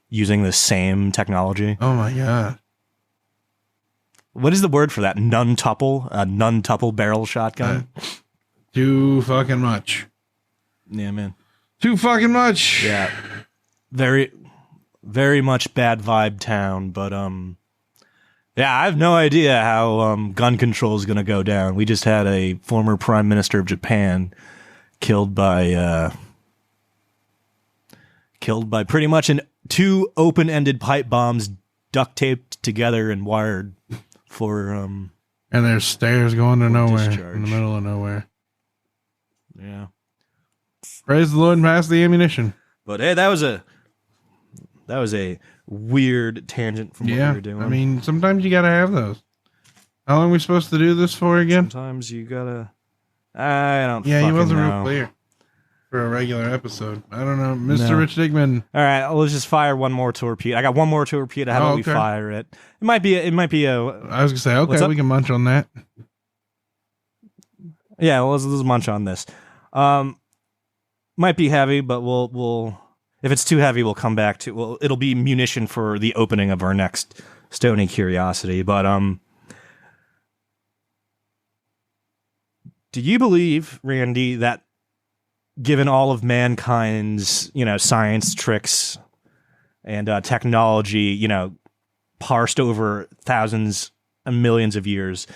using the same technology. Oh my god. What is the word for that? Nuntuple? A nuntuple barrel shotgun? Too fucking much. Yeah, man. Too fucking much. Yeah. Very. very much bad vibe town, but yeah, I have no idea how gun control is going to go down. We just had a former prime minister of Japan killed by pretty much two open-ended pipe bombs duct taped together and wired for and there's stairs going to nowhere discharge. In the middle of nowhere. Yeah. Praise the Lord and pass the ammunition. But hey, that was a weird tangent from what we were doing. I mean, sometimes you gotta have those. How long are we supposed to do this for again? Sometimes you gotta. I don't. Yeah, he wasn't know. real clear for a regular episode. I don't know, Mr. Rich Digman. All right, let's just fire one more torpedo. I got one more torpedo. How about we fire it? It might be a. I was gonna say, okay, we can munch on that. Yeah, well, let's munch on this. Might be heavy, but we'll if it's too heavy, we'll come back to. Well, it'll be munition for the opening of our next Stony Curiosity. But do you believe, Randy, that given all of mankind's science tricks and technology, parsed over thousands and millions of years,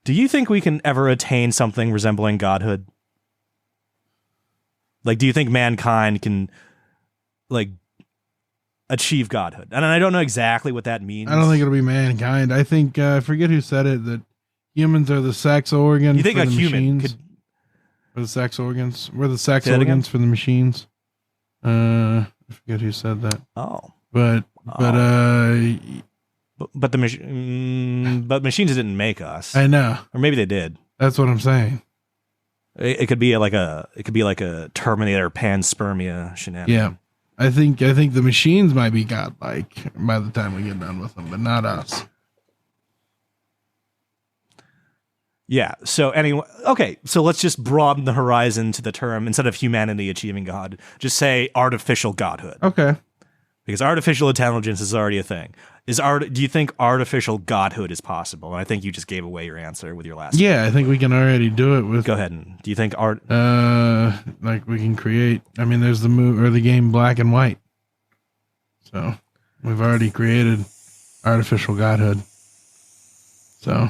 do you think we can ever attain something resembling godhood? Like, do you think mankind can, like, achieve godhood? And I don't know exactly what that means. I don't think it'll be mankind. I think, I forget who said it, that humans are the sex organ. You think for a the human machines. could... Or the sex organs. We're the sex organs for the machines. I forget who said that. Oh. But the machines didn't make us. I know. Or maybe they did. That's what I'm saying. It could be like a Terminator panspermia shenanigan. Yeah, I think the machines might be godlike by the time we get done with them, but not us. Yeah. So anyway, okay. So let's just broaden the horizon to the term, instead of humanity achieving God, just say artificial godhood. Okay. Because artificial intelligence is already a thing. Do you think artificial godhood is possible? And I think you just gave away your answer with your last. Yeah, I think we can already do it with. Go ahead. And do you think like we can create? I mean, there's the game Black and White. So we've already created artificial godhood. So.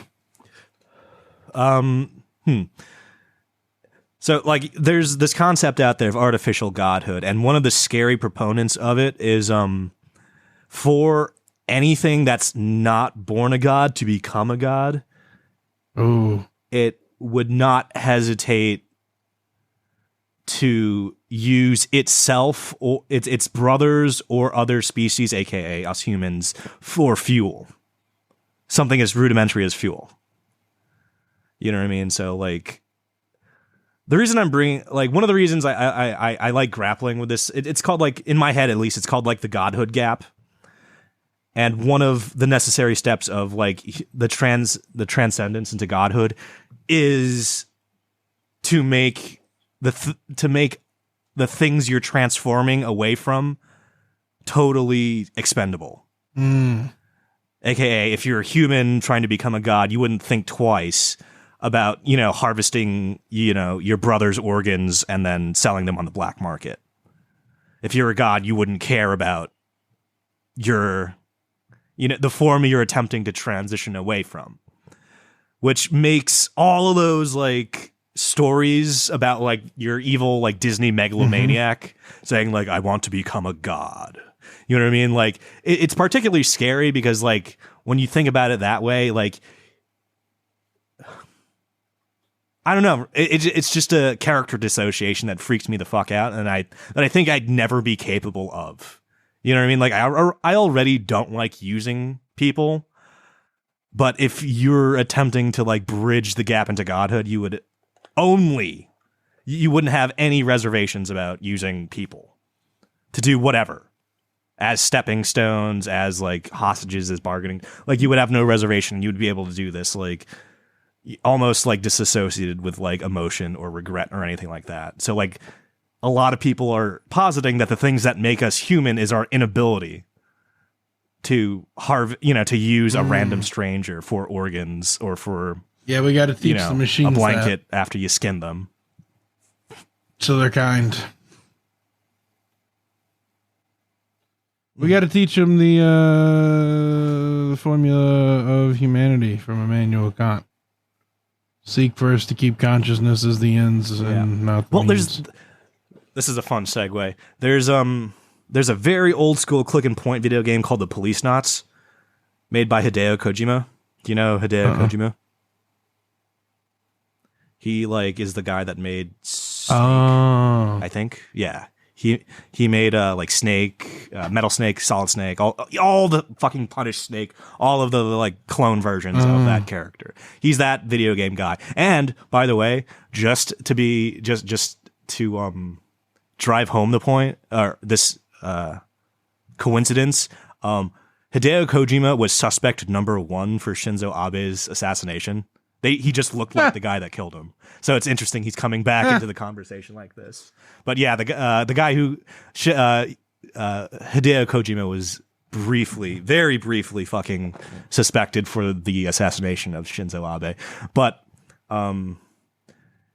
So, like, there's this concept out there of artificial godhood, and one of the scary proponents of it is for anything that's not born a god to become a god. Oh, it would not hesitate to use itself or its brothers or other species, aka us humans, for fuel. Something as rudimentary as fuel. You know what I mean? So, like, the reason I'm bringing, like, one of the reasons I like grappling with this, it's called, like, in my head at least, it's called, like, the godhood gap. And one of the necessary steps of, like, the transcendence into godhood is to make the things you're transforming away from totally expendable. AKA, if you're a human trying to become a god, you wouldn't think twice about, harvesting, your brother's organs and then selling them on the black market. If you're a god, you wouldn't care about the form you're attempting to transition away from. Which makes all of those, like, stories about, like, your evil, like, Disney megalomaniac saying, like, I want to become a god. You know what I mean? Like, it's particularly scary because, like, when you think about it that way, like, I don't know. It's just a character dissociation that freaks me the fuck out, and I think I'd never be capable of. You know what I mean? Like, I already don't like using people, but if you're attempting to, like, bridge the gap into godhood, you wouldn't have any reservations about using people to do whatever. As stepping stones, as, like, hostages, as bargaining. Like, you would have no reservation. You would be able to do this, like, almost, like, disassociated with, like, emotion or regret or anything like that. So, like, a lot of people are positing that the things that make us human is our inability to to use a random stranger for organs or for we got to teach the machines a blanket after you skin them. So they're kind. We got to teach them the formula of humanity from Immanuel Kant. Seek first to keep consciousness as the ends and not the means. This is a fun segue. There's a very old school click and point video game called The Police Knots, made by Hideo Kojima. Do you know Hideo Kojima? He is the guy that made Snake, I think. Yeah. He made Snake, Metal Snake, Solid Snake, all the fucking Punished Snake, all of the clone versions of that character. He's that video game guy. And by the way, just to drive home the point, or this coincidence, Hideo Kojima was suspect number 1 for Shinzo Abe's assassination. He just looked like the guy that killed him. So it's interesting he's coming back into the conversation like this. But yeah, the guy who Hideo Kojima was very briefly fucking suspected for the assassination of Shinzo Abe. But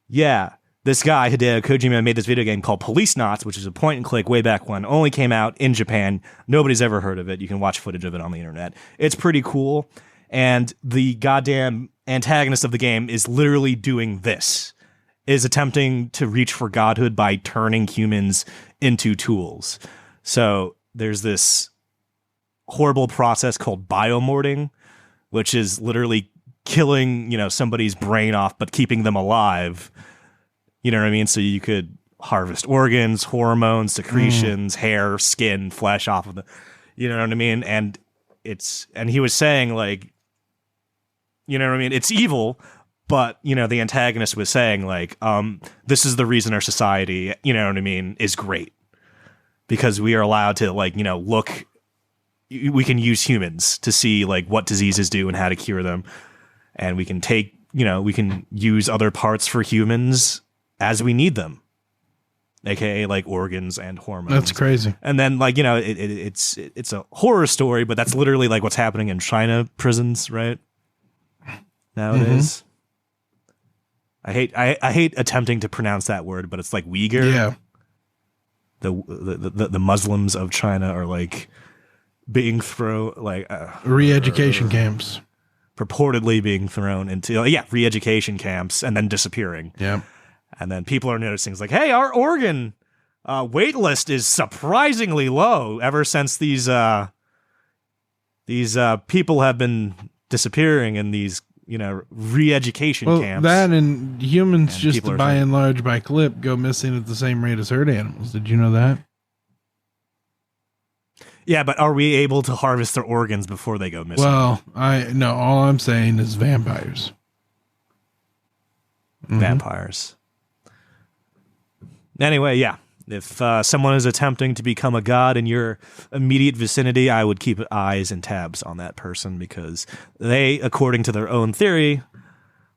yeah, this guy Hideo Kojima made this video game called Police Knots, which is a point and click way back when. Only came out in Japan. Nobody's ever heard of it. You can watch footage of it on the internet. It's pretty cool. And the goddamn antagonist of the game is literally doing this, is attempting to reach for godhood by turning humans into tools. So there's this horrible process called biomorting, which is literally killing, somebody's brain off, but keeping them alive. You know what I mean? So you could harvest organs, hormones, secretions, hair, skin, flesh off of them. You know what I mean? And he was saying you know what I mean? It's evil, but, the antagonist was saying, this is the reason our society, you know what I mean, is great. Because we are allowed to, look, we can use humans to see, what diseases do and how to cure them. And we can take, we can use other parts for humans as we need them. AKA, organs and hormones. That's crazy. And then, it's a horror story, but that's literally, what's happening in China prisons, right? Nowadays. Mm-hmm. I hate attempting to pronounce that word, but it's Uyghur. Yeah. The Muslims of China are being thrown re-education camps. Purportedly being thrown into re-education camps and then disappearing. Yeah. And then people are noticing it's hey, our organ wait list is surprisingly low ever since these people have been disappearing in these re-education camps. That and humans, and just by and large, by clip, go missing at the same rate as herd animals. Did you know that? Yeah, but are we able to harvest their organs before they go missing? Well, all I'm saying is vampires. Vampires. Anyway, yeah. If someone is attempting to become a god in your immediate vicinity, I would keep eyes and tabs on that person because they, according to their own theory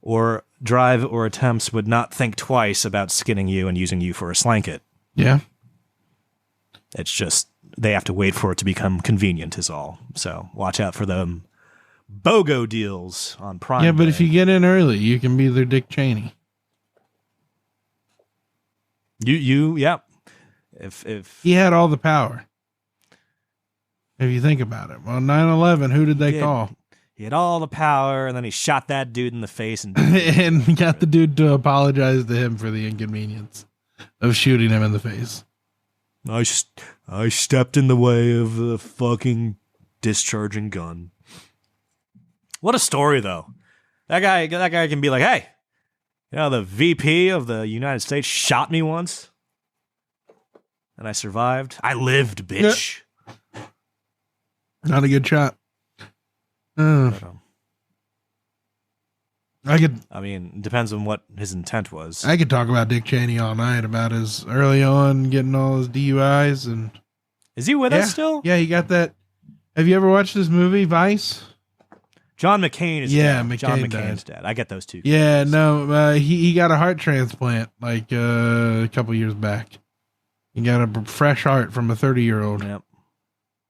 or drive or attempts, would not think twice about skinning you and using you for a slanket. Yeah. It's just they have to wait for it to become convenient is all. So watch out for them BOGO deals on Prime. Yeah, but Day. if you get in early, you can be their Dick Cheney. Yeah. If he had all the power. If you think about it. Well, 9/11, who did they call? He had all the power, and then he shot that dude in the face and and got the dude to apologize to him for the inconvenience of shooting him in the face. I stepped in the way of the fucking discharging gun. What a story, though. That guy can be hey, the VP of the United States shot me once. And I survived. I lived, bitch. Yeah. Not a good shot. I mean, it depends on what his intent was. I could talk about Dick Cheney all night about his early on getting all his DUIs and. Is he with us still? Yeah, he got that. Have you ever watched this movie, Vice? John McCain is dead. John McCain's dead. I get those two. Yeah, no, he got a heart transplant a couple years back. He got a fresh heart from a 30-year-old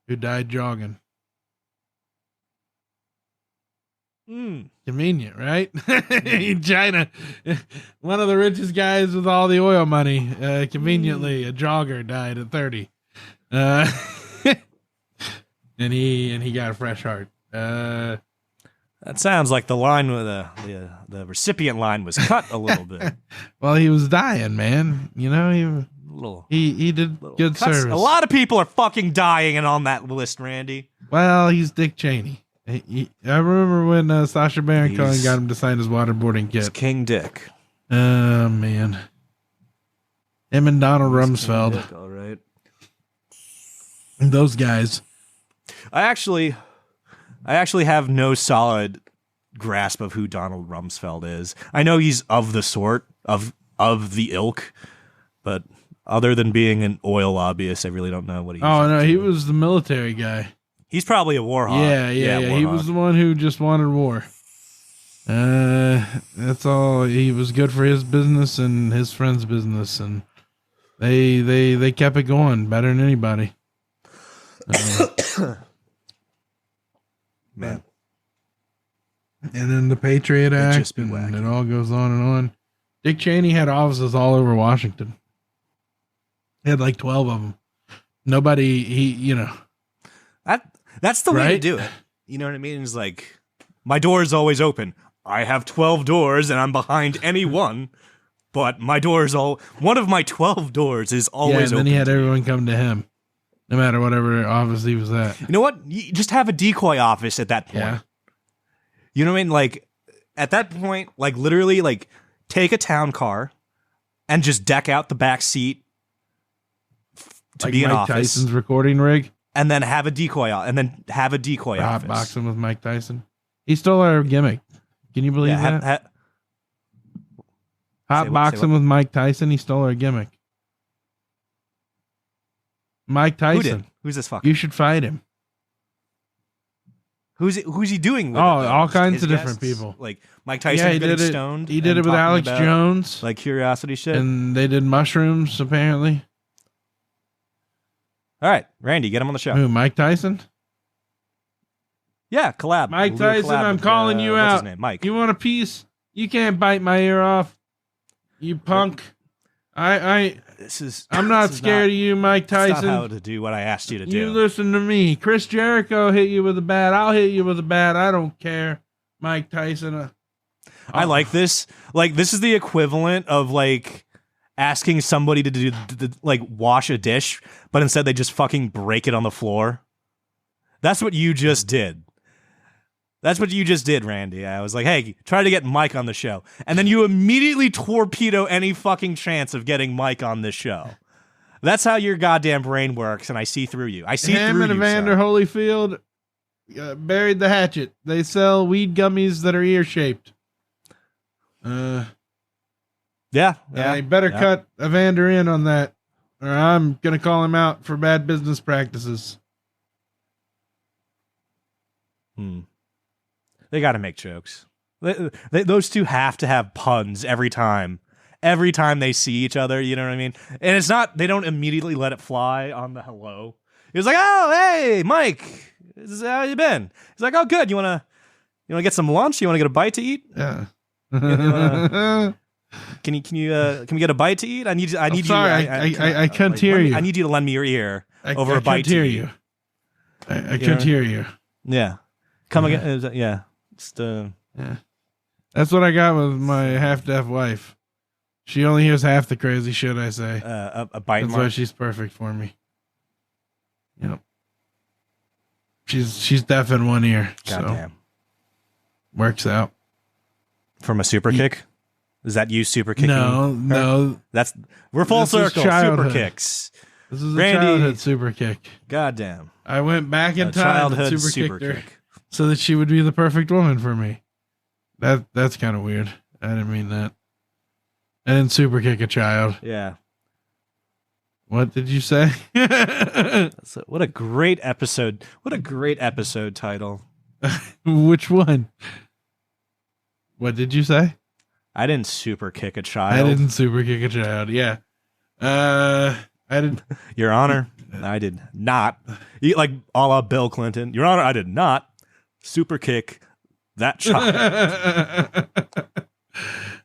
who died jogging. Convenient, right? In China, one of the richest guys with all the oil money, conveniently, a jogger died at 30. and he got a fresh heart. That sounds like the line with the recipient line was cut a little bit. Well, he was dying, man. You know, he did good service. A lot of people are fucking dying and on that list, Randy. Well, he's Dick Cheney. I remember when Sacha Baron Cohen got him to sign his waterboarding kit. He's King Dick. Oh, man. Him and Donald Rumsfeld. Dick, all right. Those guys. I actually have no solid grasp of who Donald Rumsfeld is. I know he's of the sort of the ilk, but other than being an oil lobbyist, I really don't know what he's. Oh no, he was the military guy. He's probably a war hawk. Yeah. He was the one who just wanted war. That's all. He was good for his business and his friend's business, and they kept it going better than anybody. Man. And then the Patriot Act, and it all goes on and on. Dick Cheney had offices all over Washington. He had like 12 of them. Nobody, That's the way to do it. You know what I mean? It's like, my door is always open. I have 12 doors and I'm behind any one, but one of my 12 doors is always open. And then he had everyone come to him, no matter whatever office he was at. You know what? You just have a decoy office at that point. Yeah. You know what I mean? Like, at that point, like, literally, like, take a town car and just deck out the back seat to like be an Mike office. Tyson's recording rig. And then have a decoy office. Boxing with Mike Tyson. He stole our gimmick. Can you believe that? Hot boxing with Mike Tyson. He stole our gimmick. Mike Tyson. Who did? Who's this fucker? You should fight him. Who's he doing with all kinds of different people. Like Mike Tyson getting stoned. He did it with Alex Jones. Like curiosity shit. And they did mushrooms, apparently. All right, Randy, get him on the show. Who, Mike Tyson? Yeah, collab. Mike Tyson, I'm calling you out. What's his name? Mike. You want a piece? You can't bite my ear off. You punk. I'm not scared of you, Mike Tyson. That's not how to do what I asked you to do. You listen to me. Chris Jericho hit you with a bat. I'll hit you with a bat. I don't care, Mike Tyson. I like this. Like, this is the equivalent of, like, asking somebody to wash a dish, but instead they just fucking break it on the floor. That's what you just did. That's what you just did, Randy. I was like, hey, try to get Mike on the show. And then you immediately torpedo any fucking chance of getting Mike on this show. That's how your goddamn brain works, and I see through you. I see Him through and you, Evander Holyfield buried the hatchet. They sell weed gummies that are ear-shaped. Yeah. I better cut Evander in on that, or I'm going to call him out for bad business practices. They got to make jokes. Those two have to have puns every time they see each other. You know what I mean? And it's not, they don't immediately let it fly on the hello. He was like, oh, hey, Mike, how you been? He's like, oh, good. You want to get some lunch? You want to get a bite to eat? Yeah. Can we get a bite to eat? I need you. I can't hear you. I need you to lend me your ear over a bite to eat. I can't hear you. Yeah. Come again. Yeah. Yeah. That's what I got with my half-deaf wife. She only hears half the crazy shit I say. A bite. That's why she's perfect for me. Yep. She's deaf in one ear. Goddamn. Works out. From a super kick? Is that you super kicking? No. We're full circle. Super kicks. This is Randy, a childhood super kick. Goddamn. I went back in time and super kicked her so that she would be the perfect woman for me. That's kind of weird. I didn't mean that. I didn't super kick a child. Yeah. What did you say? What a great episode. What a great episode title. Which one? What did you say? I didn't super kick a child. I didn't super kick a child. Yeah. I didn't. Your Honor, I did not. Like a la Bill Clinton. Your Honor, I did not super kick that child.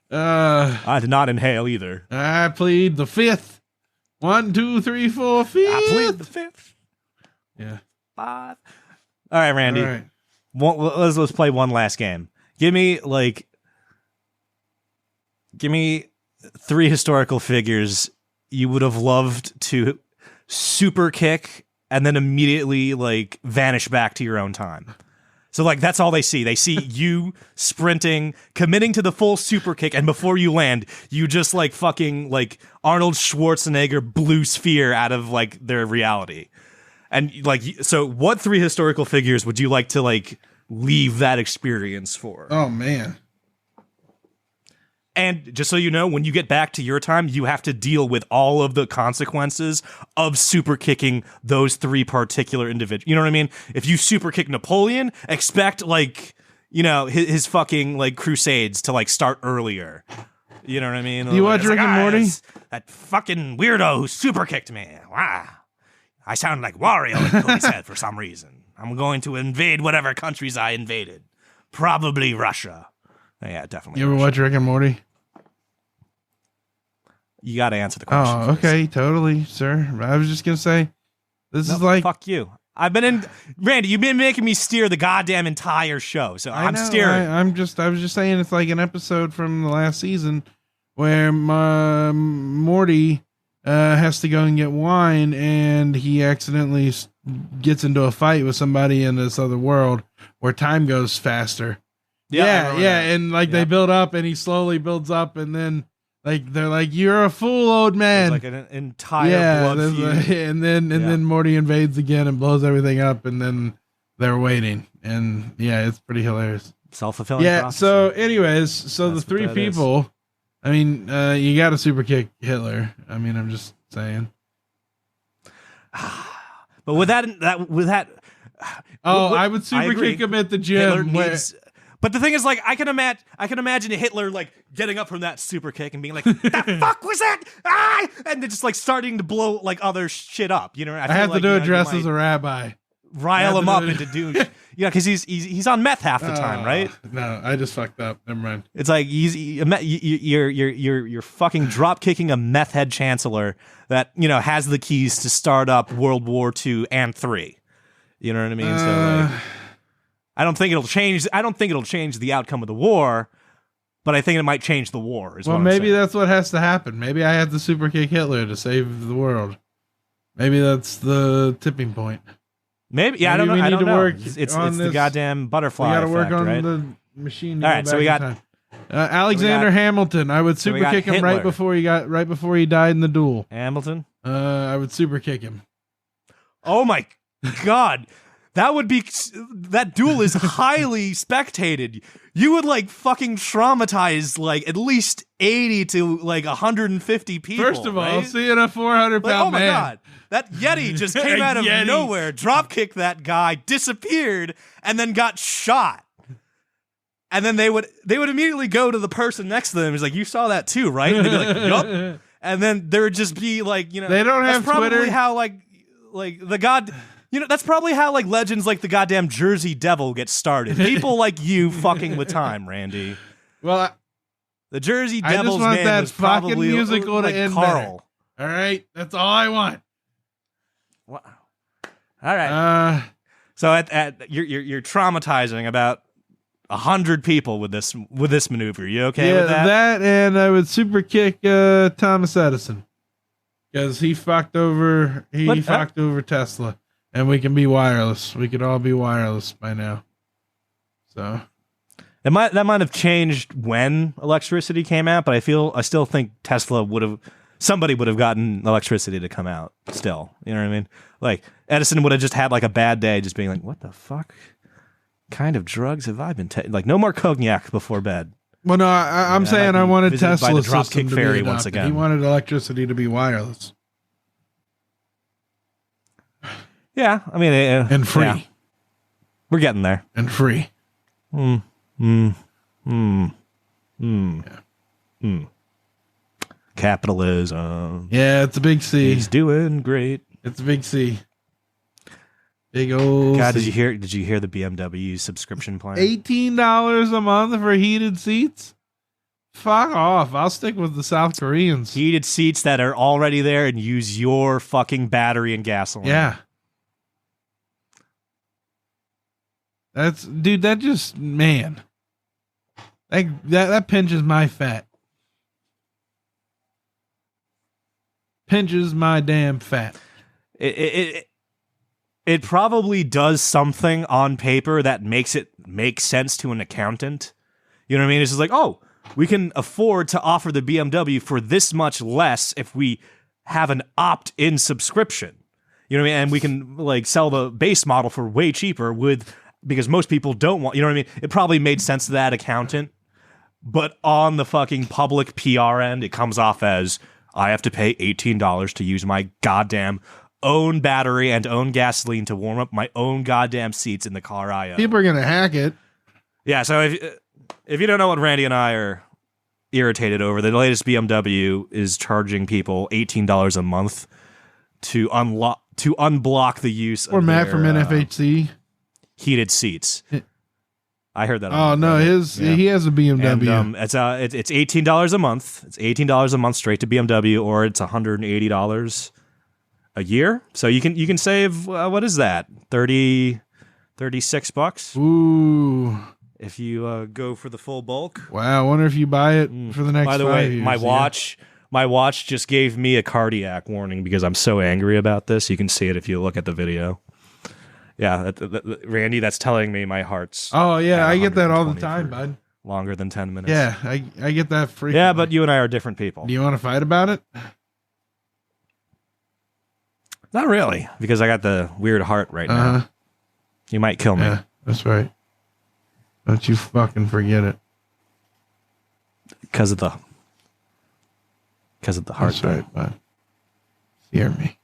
I did not inhale either. I plead the fifth. 1, 2, 3, 4, 5. I plead the fifth. Yeah. 5. All right, Randy. All right. Let's play one last game. Give me 3 historical figures you would have loved to super kick and then immediately like vanish back to your own time. So like that's all they see. They see you sprinting, committing to the full super kick, and before you land, you just like fucking like Arnold Schwarzenegger blue sphere out of like their reality. And like, so what 3 historical figures would you like to like leave that experience for? Oh man. And just so you know, when you get back to your time, you have to deal with all of the consequences of super kicking those 3 particular individuals. You know what I mean? If you super kick Napoleon, expect like, you know, his fucking like crusades to like start earlier. You know what I mean? Do you watch Rick and Morty? That fucking weirdo who super kicked me. Wow. I sound like Wario in Cody's head for some reason. I'm going to invade whatever countries I invaded. Probably Russia. Yeah, definitely. You ever watch Rick and Morty? You got to answer the question. Oh, okay, totally, sir. I was just gonna say, this is like fuck you. I've been in Randy. You've been making me steer the goddamn entire show, so I'm steering. I was just saying, it's like an episode from the last season where Morty has to go and get wine, and he accidentally gets into a fight with somebody in this other world where time goes faster. Yeah, and like they build up, and he slowly builds up, and then. Like they're like, you're a fool, old man. There's like an entire blood feud. And then Morty invades again and blows everything up, and then they're waiting. And yeah, it's pretty hilarious. Self-fulfilling prophecy. So anyways, the 3 people, is. I mean, you got to super kick Hitler. I mean, I'm just saying. But with that I would super kick him at the gym. But the thing is, like, I can imagine Hitler like getting up from that super kick and being like, "The fuck was that?" Ah! And then just like starting to blow like other shit up. You know, I have to do a dress as a rabbi. Rile him up into doing, because he's on meth half the time, right? No, I just fucked up. Never mind. It's like you're fucking drop kicking a meth head chancellor that has the keys to start up World War II and III. You know what I mean? So like. I don't think it'll change the outcome of the war, but I think it might change the war. Well, maybe that's what has to happen. Maybe I have to super kick Hitler to save the world. Maybe that's the tipping point. Maybe, yeah, maybe I don't know. It's the goddamn butterfly. We got to work on right? the machine. All right, so we got Alexander Hamilton. I would super kick him Hitler. right before he died in the duel. Hamilton. I would super kick him. Oh my God. That duel is highly spectated. You would like fucking traumatize like at least 80 to like 150 people. First of all, right? seeing a 400-pound man. Oh my God. That Yeti just came out of nowhere, drop kicked that guy, disappeared, and then got shot. And then they would immediately go to the person next to them. He's like, "You saw that too, right?" And they'd be like, "Yup." And then there would just be like, they don't have probably Twitter. How like the god. That's probably how like legends like the goddamn Jersey Devil get started. People like you fucking with time, Randy. Well, the Jersey Devil's name that was fucking probably musical like to end Carl. Better. All right, that's all I want. Wow. All right. So you're traumatizing about 100 people with this maneuver. You okay with that? That, and I would super kick Thomas Edison because he fucked over Tesla. And we can be wireless. We could all be wireless by now. So that might have changed when electricity came out, but I still think somebody would have gotten electricity to come out still. You know what I mean? Like Edison would have just had like a bad day, just being like, "What the fuck kind of drugs have I been taking?" Like no more cognac before bed. Well, no, I'm saying I wanted Tesla's system to be adopted. Once again. He wanted electricity to be wireless. Yeah, I mean, and free. Yeah. We're getting there. And free. Capitalism. Yeah, it's a big C. He's doing great. It's a big C. Big old God, C. did you hear the BMW subscription plan? $18 a month for heated seats? Fuck off. I'll stick with the South Koreans. Heated seats that are already there and use your fucking battery and gasoline. Yeah. That just, man. That pinches my fat. Pinches my damn fat. It probably does something on paper that makes it make sense to an accountant. You know what I mean? It's just like, oh, we can afford to offer the BMW for this much less if we have an opt-in subscription. You know what I mean? And we can like sell the base model for way cheaper because most people don't want, you know what I mean? It probably made sense to that accountant. But on the fucking public PR end, it comes off as, I have to pay $18 to use my goddamn own battery and own gasoline to warm up my own goddamn seats in the car I own. People are going to hack it. Yeah, so if you don't know what Randy and I are irritated over, the latest BMW is charging people $18 a month to unblock the use or of Matt from NFHC heated seats. I heard that. Oh no, he has a BMW. And, it's $18 a month. It's $18 a month straight to BMW, or it's $180 a year. So you can save what is that? $36. Ooh. If you go for the full bulk. Wow, I wonder if you buy it for the next 5 years. By the way, my watch just gave me a cardiac warning because I'm so angry about this. You can see it if you look at the video. Yeah, Randy, that's telling me my heart's. Oh yeah, I get that all the time, bud. Longer than 10 minutes. Yeah, I get that frequently. Yeah, but you and I are different people. Do you want to fight about it? Not really, because I got the weird heart right now. You might kill me. Yeah, that's right. Don't you fucking forget it. Because of the heart. That's right, bud. Hear me.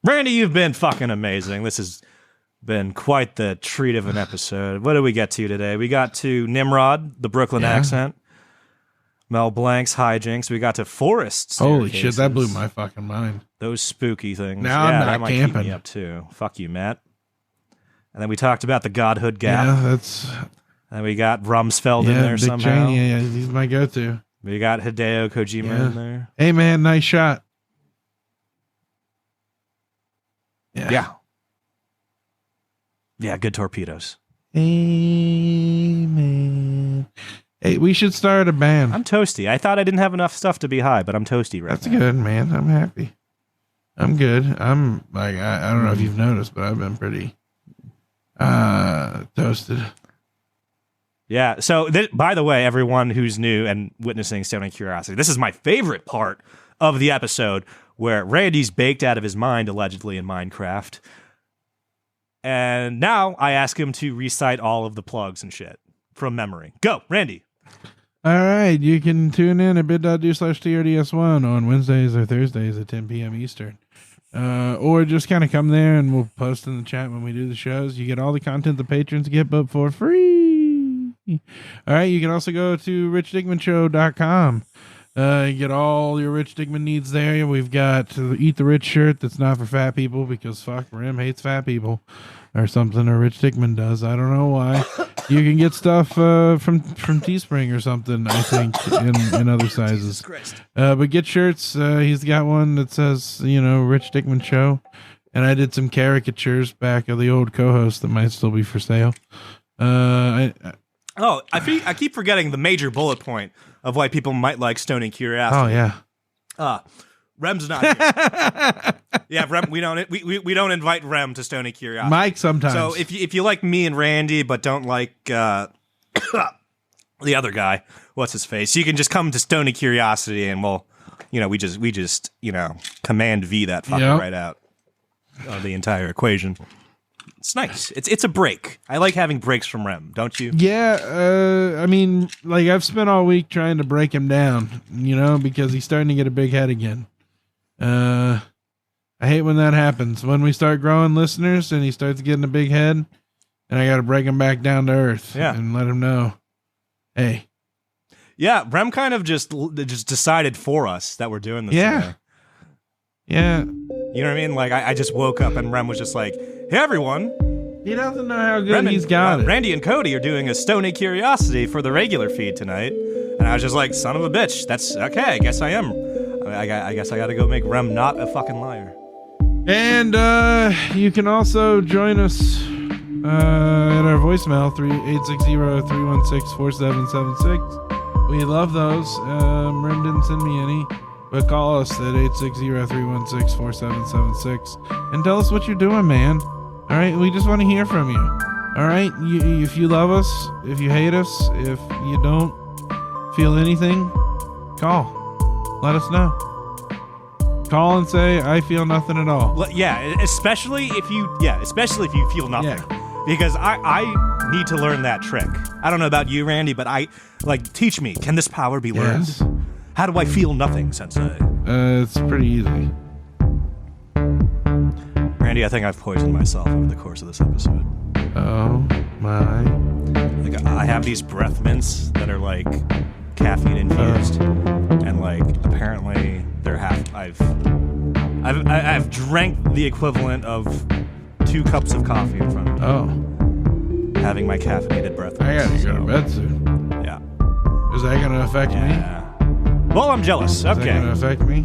Randy, you've been fucking amazing. This has been quite the treat of an episode. What did we get to today? We got to Nimrod, the Brooklyn accent. Mel Blanc's hijinks. We got to Forest. Holy shit, that blew my fucking mind. Those spooky things. Now I'm not that might camping. Keep me up too. Fuck you, Matt. And then we talked about the Godhood Gap. Yeah, that's. And we got Rumsfeld in there Dick somehow. Cheney, yeah, he's my go-to. We got Hideo Kojima in there. Hey man, nice shot. Yeah, good torpedoes. Amen. Hey, we should start a band. I'm toasty. I thought I didn't have enough stuff to be high, but I'm toasty right That's now. good, man. I'm happy. I'm good. I'm like, I don't know if you've noticed, but I've been pretty toasted. Yeah. So, by the way, everyone who's new and witnessing Stony Curiosity, this is my favorite part of the episode where Randy's baked out of his mind, allegedly, in Minecraft. And now I ask him to recite all of the plugs and shit from memory. Go, Randy. All right. You can tune in at bit.do/TRDS1 on Wednesdays or Thursdays at 10 p.m. Eastern. Or just kind of come there and we'll post in the chat when we do the shows. You get all the content the patrons get, but for free. All right. You can also go to richdickmanshow.com. You get all your Rich Dickman needs there. We've got the Eat the Rich shirt that's not for fat people because fuck, Rim hates fat people or something, or Rich Dickman does. I don't know why. You can get stuff from Teespring or something, I think, in other sizes. But get shirts. He's got one that says, Rich Dickman Show. And I did some caricatures back of the old co-host that might still be for sale. I keep forgetting the major bullet point of why people might like Stony Curiosity. Oh yeah. Rem's not here. Yeah, Rem. We don't invite Rem to Stony Curiosity. Mike sometimes. So if you like me and Randy, but don't like the other guy, what's his face? You can just come to Stony Curiosity, and we just command V that fucker right out of the entire equation. It's nice. It's a break. I like having breaks from Rem, don't you? Yeah, I mean, like I've spent all week trying to break him down, because he's starting to get a big head again. I hate when that happens. When we start growing listeners and he starts getting a big head, and I got to break him back down to earth and let him know, hey. Yeah, Rem kind of just decided for us that we're doing this today. Yeah. You know what I mean? Like, I just woke up and Rem was just like, hey, everyone. He doesn't know how good he's got it. Randy and Cody are doing a Stony Curiosity for the regular feed tonight. And I was just like, son of a bitch. That's okay. I guess I am. I guess I got to go make Rem not a fucking liar. And you can also join us at our voicemail 860-316-4776. We love those. Rim didn't send me any, but call us at 860-316-4776 and tell us what you're doing, man. All right, we just want to hear from you. All right, if you love us, if you hate us, if you don't feel anything, call. Let us know. Call and say I feel nothing at all. Especially if you feel nothing. Yeah. Because I need to learn that trick. I don't know about you, Randy, but teach me. Can this power be learned? Yes. How do I feel nothing, Sensei? It's pretty easy. Randy, I think I've poisoned myself over the course of this episode. Oh my! I have these breath mints that are like caffeine infused, and apparently they're half. I've drank the equivalent of 2 cups of coffee in front of me. Oh. Having my caffeinated breath. I gotta go to bed soon. Yeah. Is that gonna affect me? Well, I'm jealous. Is that gonna affect me?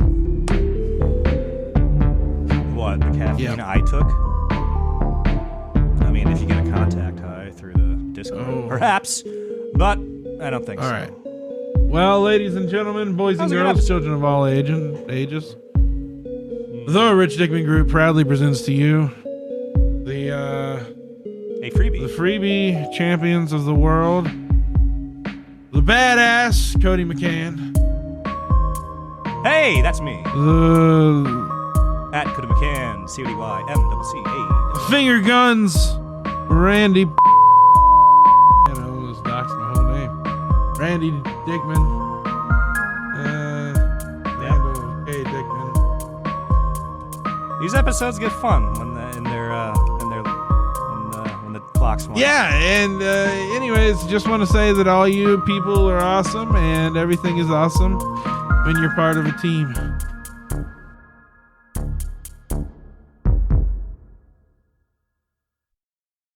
What, the caffeine I took? I mean, if you get a contact high through the Discord, perhaps, but I don't think so. All right. Well, ladies and gentlemen, boys and girls, children of all ages, the Rich Dickman Group proudly presents to you a freebie. The freebie champions of the world, the badass Cody McCann. Hey, that's me. At Cody McCann, CODYMCCA. Finger Guns, Randy. Just doxed my whole name. Randy Dickman. Randall K. Dickman. These episodes get fun when the clock's on. Yeah, and anyways, just want to say that all you people are awesome, and everything is awesome when you're part of a team.